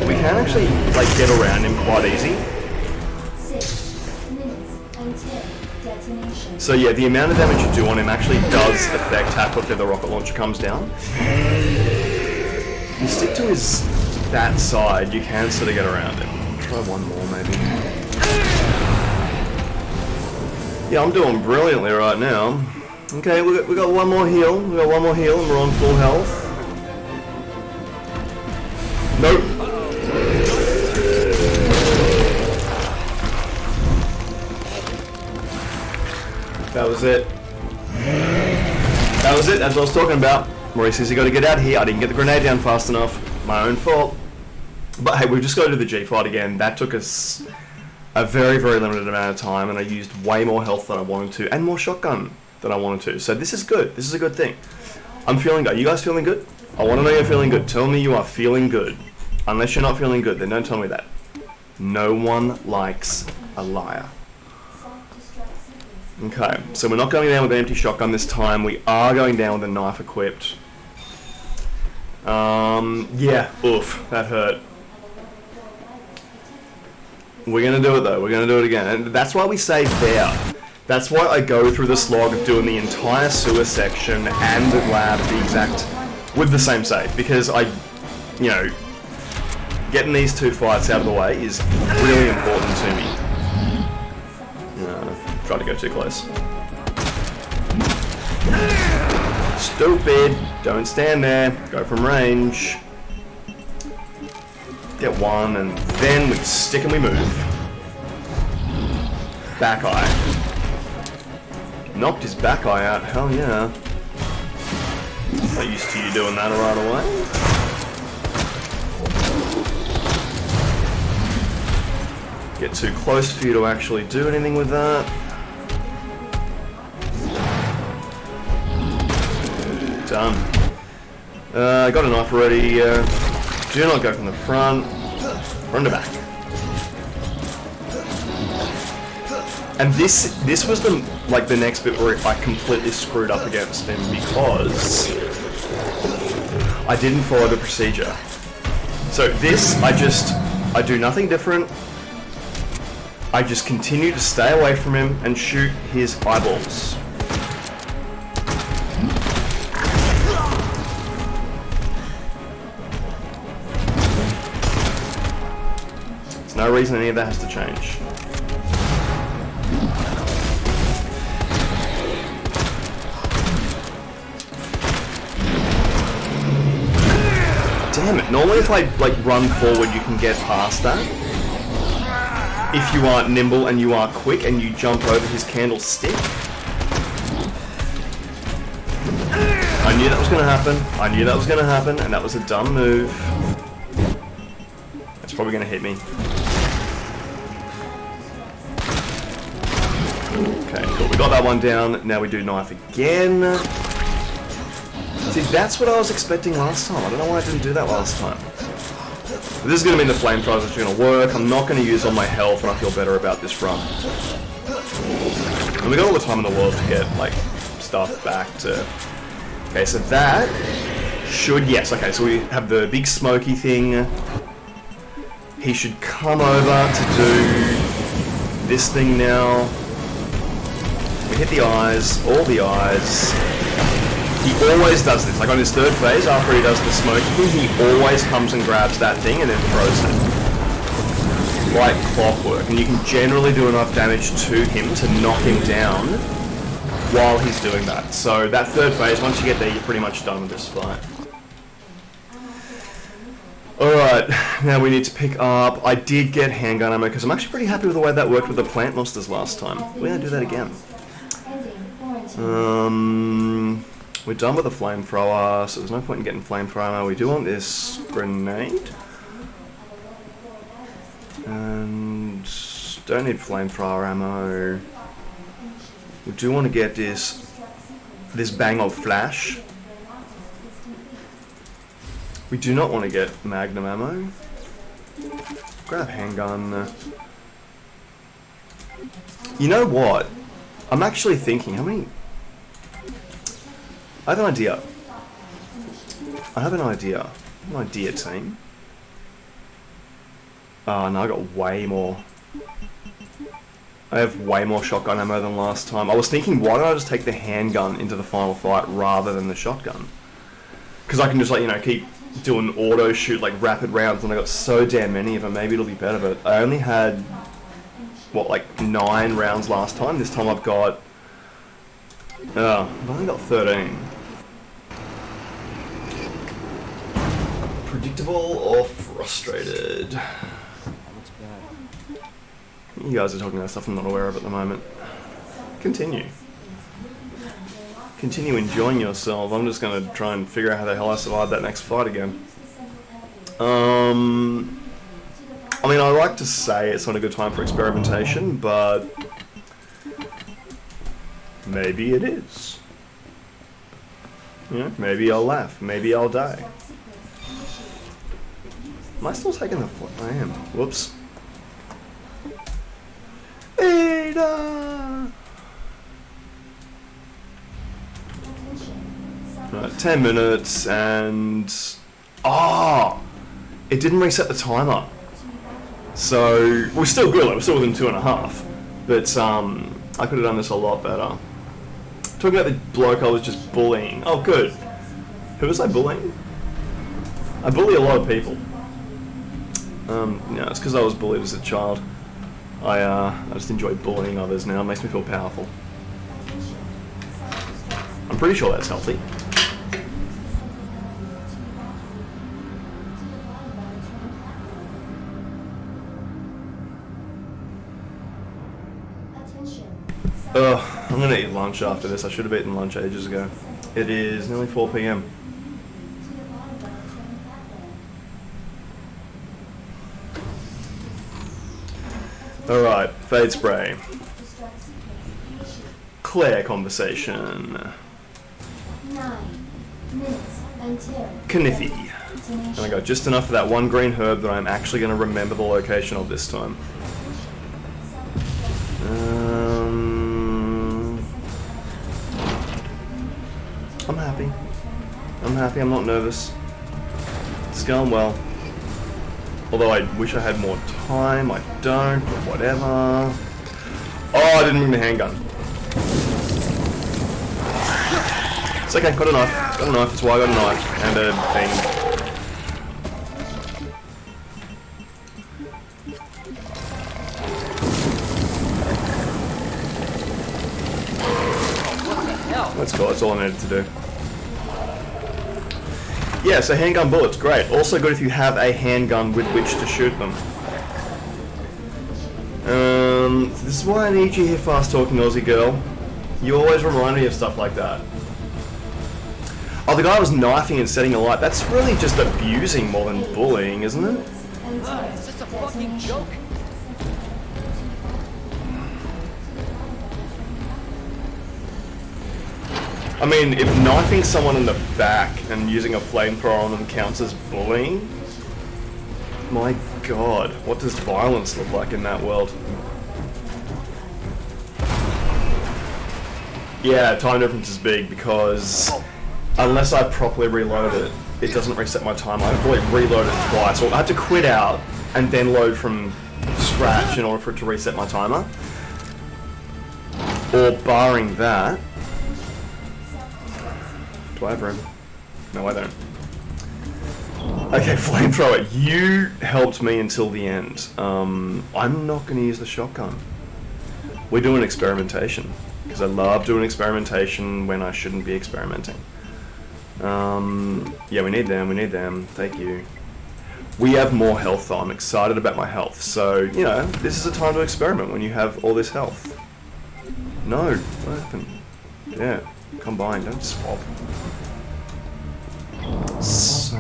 We can actually, like, get around him quite easy. 6 minutes until detonation. So yeah, the amount of damage you do on him actually does affect how quickly the rocket launcher comes down. You stick to his that side, you can sort of get around him. Try one more maybe. Yeah, I'm doing brilliantly right now. Okay, we got one more heal. We got one more heal and we're on full health. Nope. That was it. That was it. That's what I was talking about. Maurice says you got to get out of here. I didn't get the grenade down fast enough. My own fault. But hey, we've just got to do the G fight again. That took us a very, very limited amount of time, and I used way more health than I wanted to, and more shotgun than I wanted to. So this is good. This is a good thing. I'm feeling good. Are you guys feeling good? I want to know you're feeling good. Tell me you are feeling good. Unless you're not feeling good, then don't tell me that. No one likes a liar. Okay, so we're not going down with an empty shotgun this time. We are going down with a knife equipped. Yeah, oof, that hurt. We're gonna do it though, we're gonna do it again. And that's why we save there. That's why I go through the slog of doing the entire sewer section and the lab with the same save. Because you know, getting these two fights out of the way is really important to me. Try to go too close. Stupid! Don't stand there. Go from range. Get one, and then we stick and we move. Back eye. Knocked his back eye out. Hell yeah. Not used to you doing that right away. Get too close for you to actually do anything with that. Done. I got a knife already. Do not go from the front. Run to back. And this was the next bit where I completely screwed up against him because I didn't follow the procedure. So this, I do nothing different. I just continue to stay away from him and shoot his eyeballs. There's no reason any of that has to change. Damn it, normally if I run forward you can get past that. If you are nimble and you are quick and you jump over his candlestick. I knew that was going to happen. I knew that was going to happen, and that was a dumb move. That's probably going to hit me. Okay, cool. We got that one down. Now we do knife again. See, that's what I was expecting last time. I don't know why I didn't do that last time. This is going to mean the flamethrowers are going to work. I'm not going to use all my health, and I feel better about this run. And we got all the time in the world to get, stuff back to... Okay, so that should... Yes, okay, so we have the big smoky thing. He should come over to do this thing now. We hit the eyes, all the eyes. He always does this, on his third phase, after he does the smoky thing, he always comes and grabs that thing and then throws it. Like clockwork, and you can generally do enough damage to him to knock him down while he's doing that. So that third phase, once you get there, you're pretty much done with this fight. Alright, now we need to pick up... I did get handgun ammo, because I'm actually pretty happy with the way that worked with the plant monsters last time. We're going to do that again. We're done with the flamethrower, so there's no point in getting flamethrower ammo. We do want this grenade. Don't need flamethrower ammo. We do want to get this bang of flash. We do not want to get magnum ammo. Grab handgun. You know what? I'm actually thinking, how many... I have an idea. I have an idea. An idea, team. Oh, no, I got way more. I have way more shotgun ammo than last time. I was thinking, why don't I just take the handgun into the final fight rather than the shotgun? Because I can just, like, you know, keep doing auto shoot, like, rapid rounds, and I got so damn many of them. Maybe it'll be better, but I only had, what, like 9 rounds last time. This time I've got... I've only got 13. Predictable or frustrated? Looks bad. You guys are talking about stuff I'm not aware of at the moment. Continue. Continue enjoying yourself. I'm just going to try and figure out how the hell I survive that next fight again. I mean, I like to say it's not a good time for experimentation, but maybe it is. You know, maybe I'll laugh. Maybe I'll die. Am I still taking the foot? I am. Whoops. Ada! Right, 10 minutes and... Oh! It didn't reset the timer. So, we're still good, like, we're still within 2.5. But, I could have done this a lot better. Talking about the bloke I was just bullying. Oh, good. Who was I bullying? I bully a lot of people. Yeah, it's because I was bullied as a child. I just enjoy bullying others now. It makes me feel powerful. I'm pretty sure that's healthy. I'm gonna eat lunch after this. I should have eaten lunch ages ago. It is nearly 4 p.m. Alright, fade spray. Claire conversation. 9 minutes until Kniffy. And I got just enough of that one green herb that I'm actually going to remember the location of this time. I'm happy. I'm happy, I'm not nervous. It's going well. Although I wish I had more time, I don't, but whatever. Oh, I didn't bring the handgun. It's okay, got a knife. Got a knife, that's why I got a knife. And a thing. That's cool, that's all I needed to do. Yeah, so handgun bullets, great. Also good if you have a handgun with which to shoot them. This is why I need you here, fast talking Aussie girl. You always remind me of stuff like that. Oh, the guy was knifing and setting a light. That's really just abusing more than bullying, isn't it? It's just a fucking joke. I mean, if knifing someone in the back and using a flamethrower on them counts as bullying, my god, what does violence look like in that world? Yeah, time difference is big because unless I properly reload it, it doesn't reset my timer. I probably reload it twice, or I have to quit out and then load from scratch in order for it to reset my timer. Or barring that... Do I have room? No, I don't. Okay, flamethrower, you helped me until the end. I'm not going to use the shotgun. We're doing experimentation, because I love doing experimentation when I shouldn't be experimenting. Yeah, we need them, thank you. We have more health though, I'm excited about my health. So, you know, this is a time to experiment when you have all this health. No, what happened? Yeah. Combine, don't swap. So,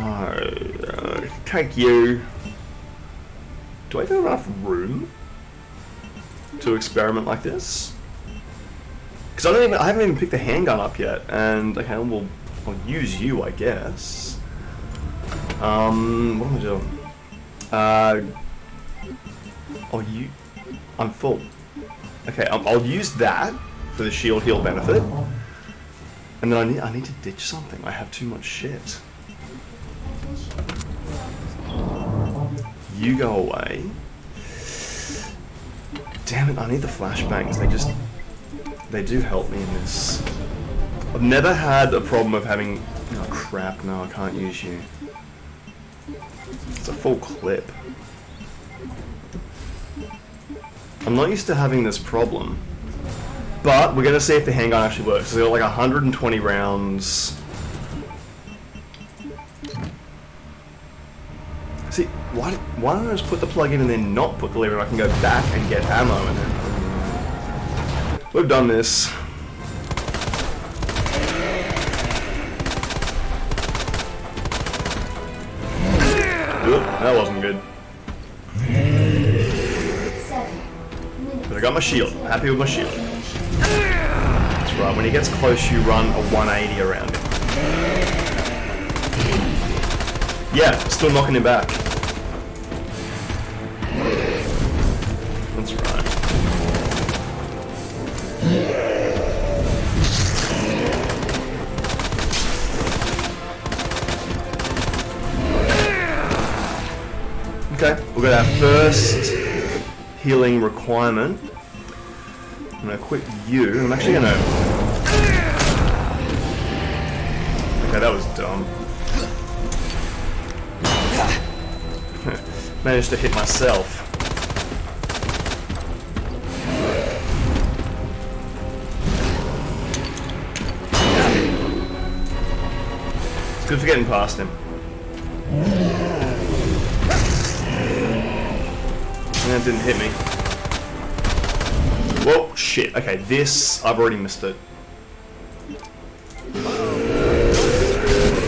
take you. Do I have enough room? to experiment like this. Because I haven't even picked the handgun up yet. And okay, well, I'll use you, I guess. What am I doing? I'm full. Okay, I'll use that for the shield heal benefit. And then I need to ditch something. I have too much shit. You go away. Damn it, I need the flashbangs. They do help me in this. I've never had a problem of having... Oh crap, no, I can't use you. It's a full clip. I'm not used to having this problem. But we're gonna see if the handgun actually works. So they got like 120 rounds. See, why don't I just put the plug in and then not put the lever? I can go back and get ammo and then... We've done this. Oop, that wasn't good. But I got my shield. Happy with my shield. That's right, when he gets close you run a 180 around him. Yeah, still knocking him back. That's right. Okay, we've got our first healing requirement. I'm gonna quit you. I'm actually gonna... Okay, that was dumb. Managed to hit myself. It's good for getting past him. That didn't hit me. Whoa, shit. Okay, this... I've already missed it.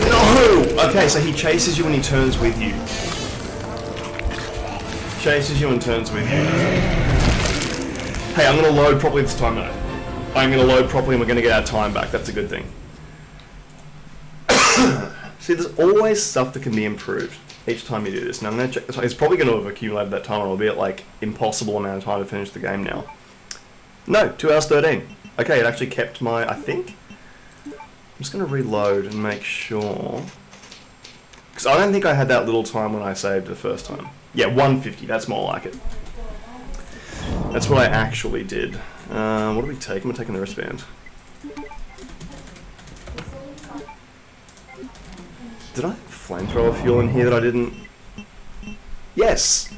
No! Okay, so he chases you and he turns with you. Chases you and turns with you. Hey, I'm gonna load properly this time though. I'm gonna load properly and we're gonna get our time back. That's a good thing. See, there's always stuff that can be improved each time you do this. Now I'm going to check this. It's probably going to have accumulated that time, and it'll be at like impossible amount of time to finish the game now. No, 2 hours 13. Okay, it actually kept my... I think... I'm just going to reload and make sure... Because I don't think I had that little time when I saved the first time. Yeah, 150. That's more like it. That's what I actually did. What do we take? I'm taking the wristband. Did I have flamethrower fuel in here that I didn't... Yes!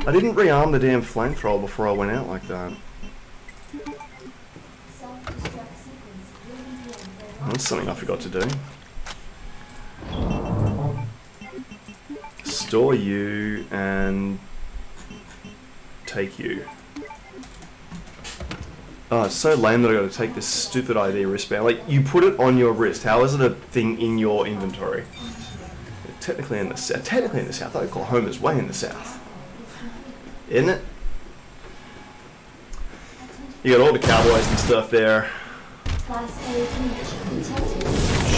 I didn't rearm the damn flamethrower before I went out like that. That's something I forgot to do. Store you and take you. Oh, it's so lame that I gotta take this stupid ID wristband. Like, you put it on your wrist. How is it a thing in your inventory? Technically in the south. Technically in the south. Oklahoma's way in the south. Isn't it? You got all the cowboys and stuff there.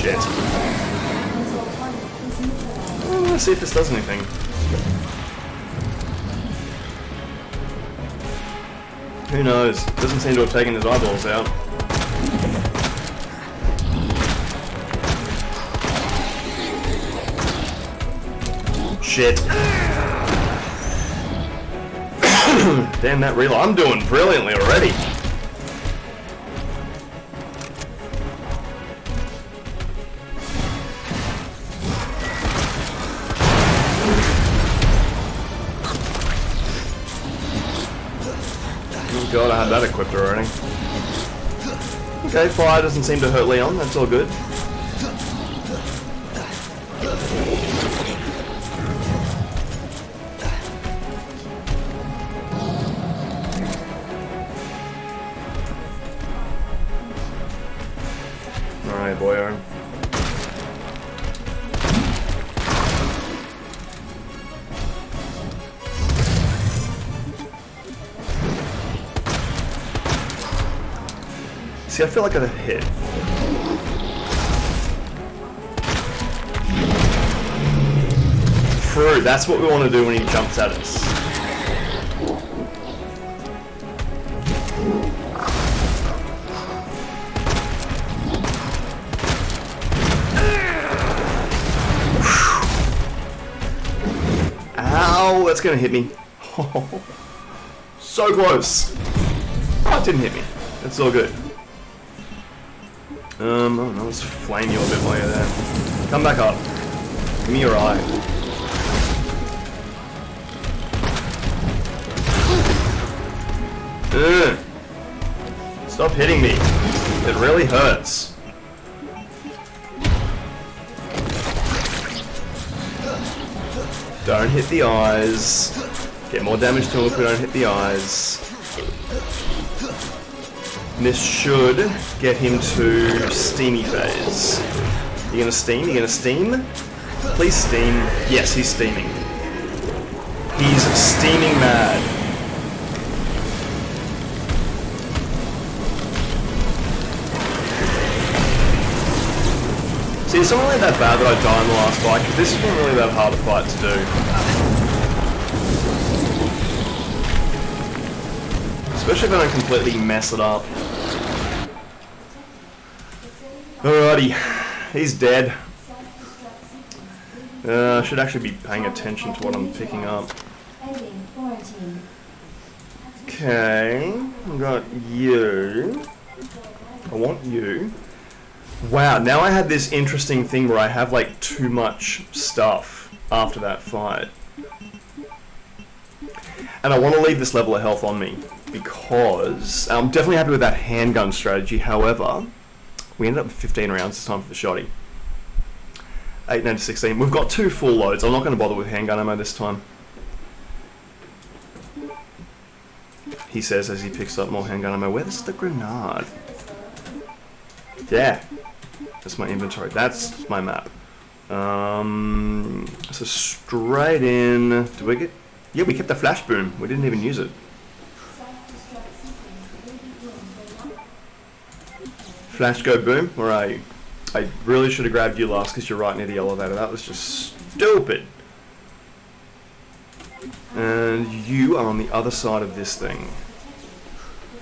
Shit. Oh, let's see if this does anything. Who knows? Doesn't seem to have taken his eyeballs out. Shit. Damn that reload. I'm doing brilliantly already. Oh god, I had that equipped already. Okay, fire doesn't seem to hurt Leon. That's all good. Alright, boyo. See, I feel like I hit. True, that's what we want to do when he jumps at us. Ow, that's gonna hit me. So close. Oh, it didn't hit me. It's all good. Oh no, let's flame you a bit while you're there. Come back up. Give me your eye. Stop hitting me. It really hurts. Don't hit the eyes. Get more damage to him if we don't hit the eyes. This should get him to steamy phase. You gonna steam? You gonna steam? Please steam. Yes, he's steaming. He's steaming mad. See, it's not really that bad that I died in the last fight, because this isn't really that hard a fight to do. Especially if I don't completely mess it up. Alrighty, he's dead. I should actually be paying attention to what I'm picking up. Okay, I got you. I want you. Wow, now I had this interesting thing where I have like too much stuff after that fight. And I want to leave this level of health on me because I'm definitely happy with that handgun strategy. However, we ended up with 15 rounds this time for the shotty. 8, 9 to 16. We've got 2 full loads. I'm not going to bother with handgun ammo this time. He says as he picks up more handgun ammo. Where's the grenade? Yeah. That's my inventory. That's my map. So straight in. Did we get... Yeah, we kept the flash boom. We didn't even use it. Flash go boom. Where are you? I really should have grabbed you last because you're right near the elevator. That was just stupid. And you are on the other side of this thing.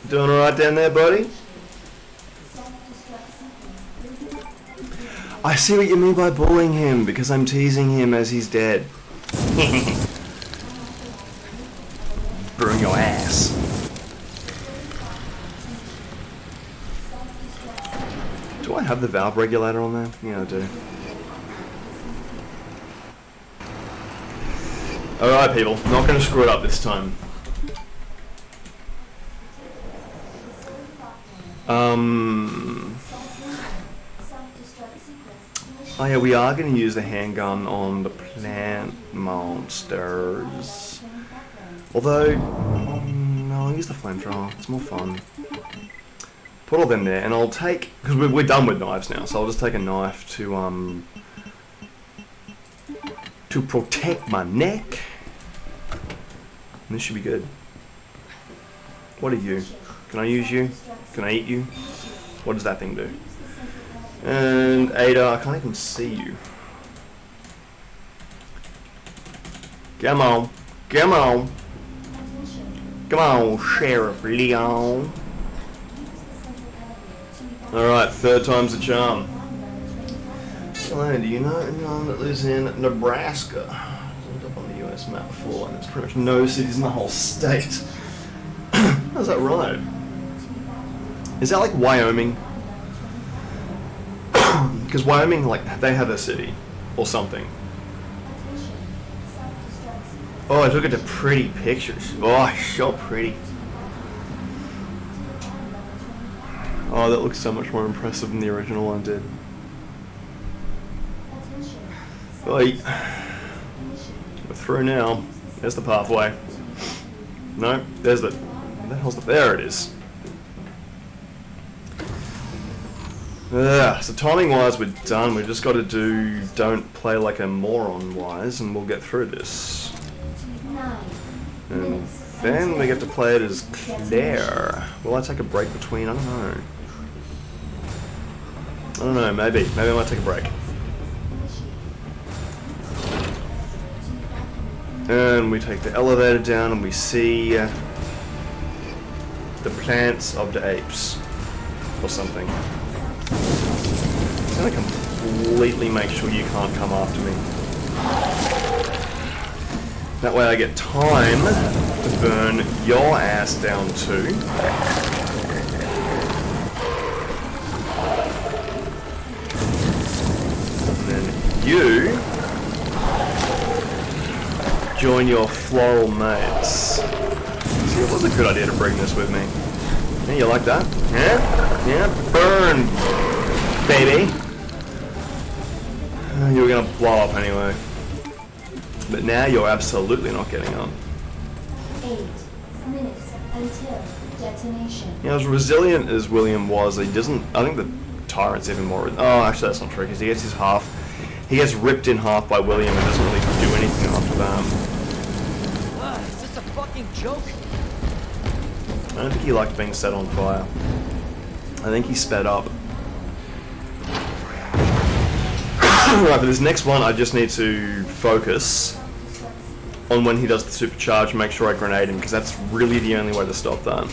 Doing alright down there, buddy? I see what you mean by bullying him, because I'm teasing him as he's dead. Burn your ass. Do I have the valve regulator on there? Yeah, I do. Alright people, not going to screw it up this time. Oh yeah, we are going to use the handgun on the plant monsters. Although, no, I'll use the flamethrower. It's more fun. Put all them there, and I'll take, because we're done with knives now, so I'll just take a knife to protect my neck. And this should be good. What are you? Can I use you? Can I eat you? What does that thing do? And Ada, I can't even see you. Come on. Come on. Come on, Sheriff Leon. Alright, third time's the charm. Hello, do you know anyone that lives in Nebraska? I looked up on the US map before, and there's pretty much no cities in the whole state. How's that right? Is that like Wyoming? Because Wyoming, like, they have a city or something. Oh, I took it to pretty pictures. Oh, so pretty. Oh, that looks so much more impressive than the original one did. Right. We're through now. There's the pathway. No, there's the... Where the hell's the... There it is. So timing-wise, we're done. We've just got to do don't play like a moron-wise, and we'll get through this. And then we get to play it as Claire. Will I take a break between? I don't know. I don't know, maybe. Maybe I might take a break. And we take the elevator down and we see the plants of the apes. Or something. I'm gonna completely make sure you can't come after me. That way I get time to burn your ass down too. And then you join your floral mates. See, it was a good idea to bring this with me. Yeah, you like that? Yeah? Yeah? Burn, baby! You were gonna blow up anyway. But now you're absolutely not getting up. 8 minutes until detonation. You know, as resilient as William was, he doesn't... I think the Tyrant's even more... Oh, actually that's not true, because he gets his half... He gets ripped in half by William and doesn't really do anything after that. Is this a fucking joke? I don't think he liked being set on fire. I think he sped up. Right, for this next one, I just need to focus on when he does the supercharge and make sure I grenade him, because that's really the only way to stop that.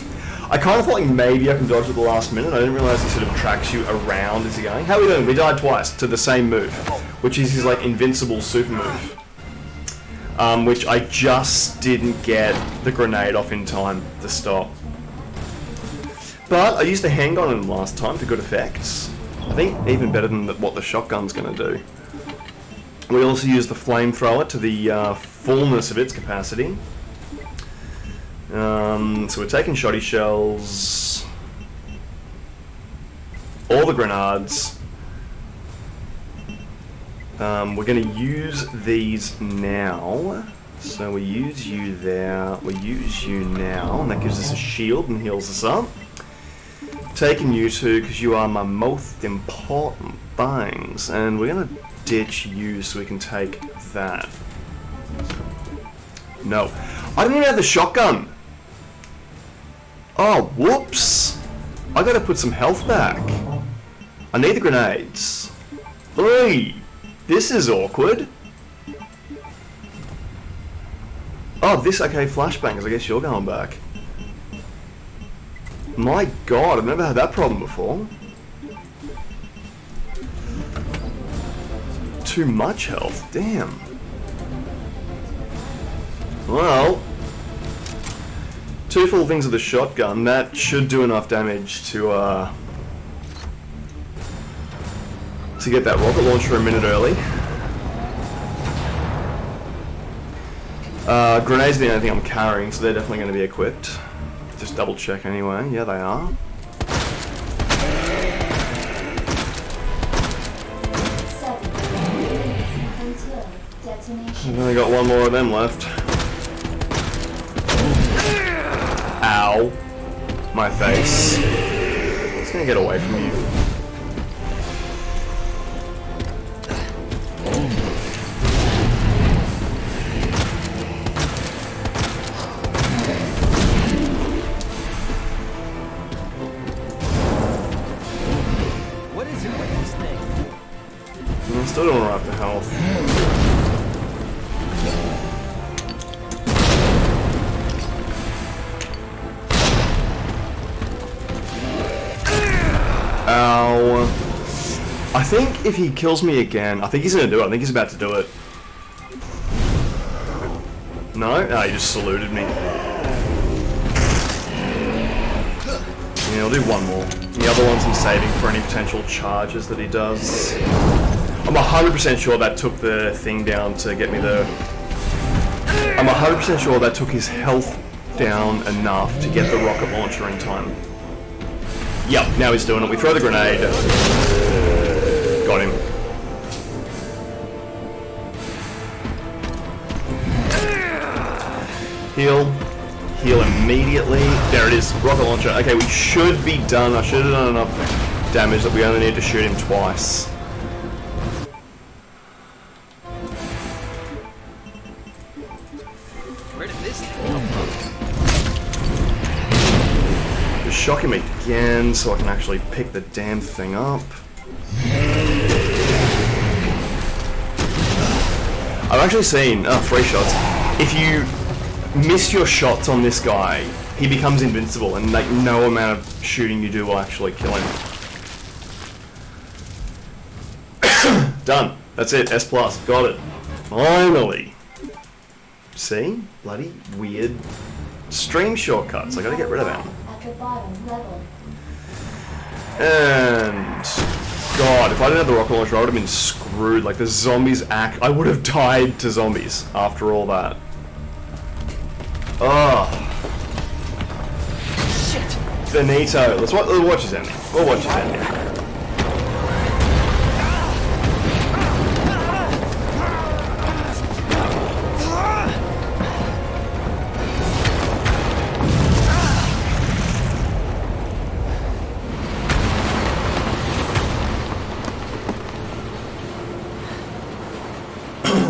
I kind of thought like maybe I can dodge at the last minute. I didn't realise he sort of tracks you around as you're going. How are we doing? We died twice to the same move, which is his like invincible super move. Which I just didn't get the grenade off in time to stop. But I used the handgun on him last time to good effect. I think even better than what the shotgun's going to do. We also use the flamethrower to the fullness of its capacity. So we're taking shotty shells, all the grenades. We're going to use these now. So we use you there, we use you now, and that gives us a shield and heals us up. Taking you two because you are my most important things, and we're gonna ditch you so we can take that. No, I didn't even have the shotgun. Oh, whoops! I gotta put some health back. I need the grenades. Oi! This is awkward. Oh, this okay? Flashbangs. I guess you're going back. My god, I've never had that problem before. Too much health, damn. Well, 2 full things of the shotgun, that should do enough damage to get that rocket launcher a minute early. Grenades are the only thing I'm carrying, so they're definitely going to be equipped. Just double check anyway. Yeah, they are. 7 minutes until detonation. I've only got one more of them left. Ow. My face. It's gonna get away from you. Still don't run up to health. Ow. I think if he kills me again, I think he's gonna do it. I think he's about to do it. No? Oh, he just saluted me. Yeah, I'll do one more. The other ones I'm saving for any potential charges that he does. I'm 100% sure that took the thing down to get me the... I'm 100% sure that took his health down enough to get the rocket launcher in time. Yep, now he's doing it. We throw the grenade. Got him. Heal. Heal immediately. There it is. Rocket launcher. Okay, we should be done. I should have done enough damage that we only need to shoot him twice. Where did this thing come from? Just shock him again so I can actually pick the damn thing up. actually seen 3 shots. If you miss your shots on this guy, he becomes invincible, and like no amount of shooting you do will actually kill him. Done. That's it. S+. Got it. Finally. See? Bloody weird stream shortcuts. I gotta get rid of them. At the bottom level. And God, if I didn't have the rocket launcher, I would have been screwed. Like the zombies I would have died to zombies after all that. Oh. Shit! Benito. Let's watch his ending. We'll watch his ending.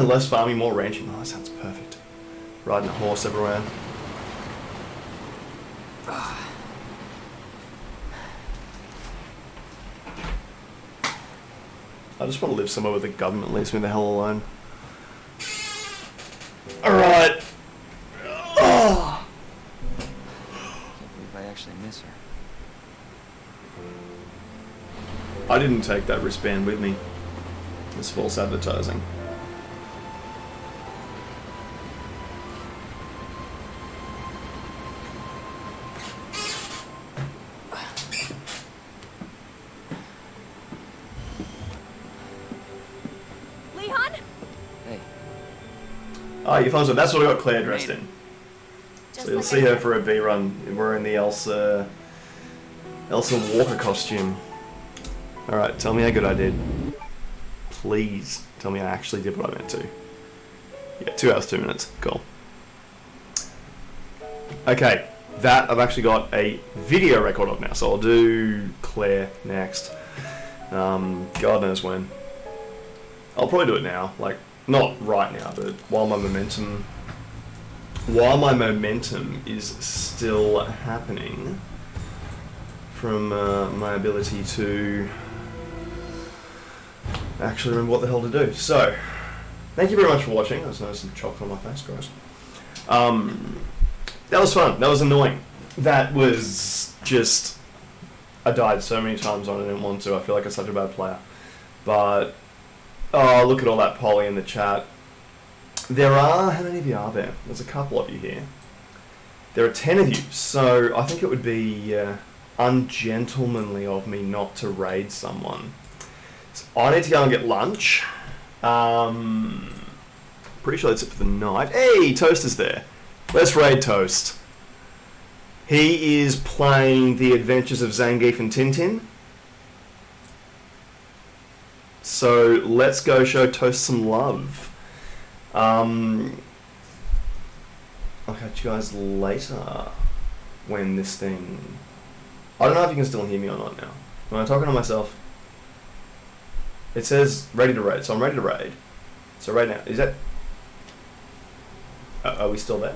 Less farming, more ranching. Oh, that sounds perfect. Riding a horse everywhere. I just want to live somewhere where the government leaves me the hell alone. Alright. Oh. Can't believe I actually miss her. I didn't take that wristband with me. It's false advertising. Oh, you found some. That's what I got Claire dressed in. So you'll see her for a B run. We're in the Elsa Walker costume. Alright, tell me how good I did. Please tell me I actually did what I meant to. Yeah, 2 hours, 2 minutes. Cool. Okay, that I've actually got a video record of now, so I'll do Claire next. God knows when. I'll probably do it now, like, not right now, but while my momentum is still happening from my ability to actually remember what the hell to do. So, thank you very much for watching. I just noticed some chocolate on my face, gross. That was fun. That was annoying. That was just... I died so many times on it, I didn't want to. I feel like I'm such a bad player. But... oh, look at all that poly in the chat. There are... how many of you are there? There's a couple of you here. There are 10 of you, so I think it would be ungentlemanly of me not to raid someone. So I need to go and get lunch. Pretty sure that's it for the night. Hey, Toast is there. Let's raid Toast. He is playing The Adventures of Zangief and Tintin. So let's go show Toast some love. I'll catch you guys later when this thing... I don't know if you can still hear me or not now. Am I talking to myself? It says ready to raid, so I'm ready to raid. So right now, is that... are we still there?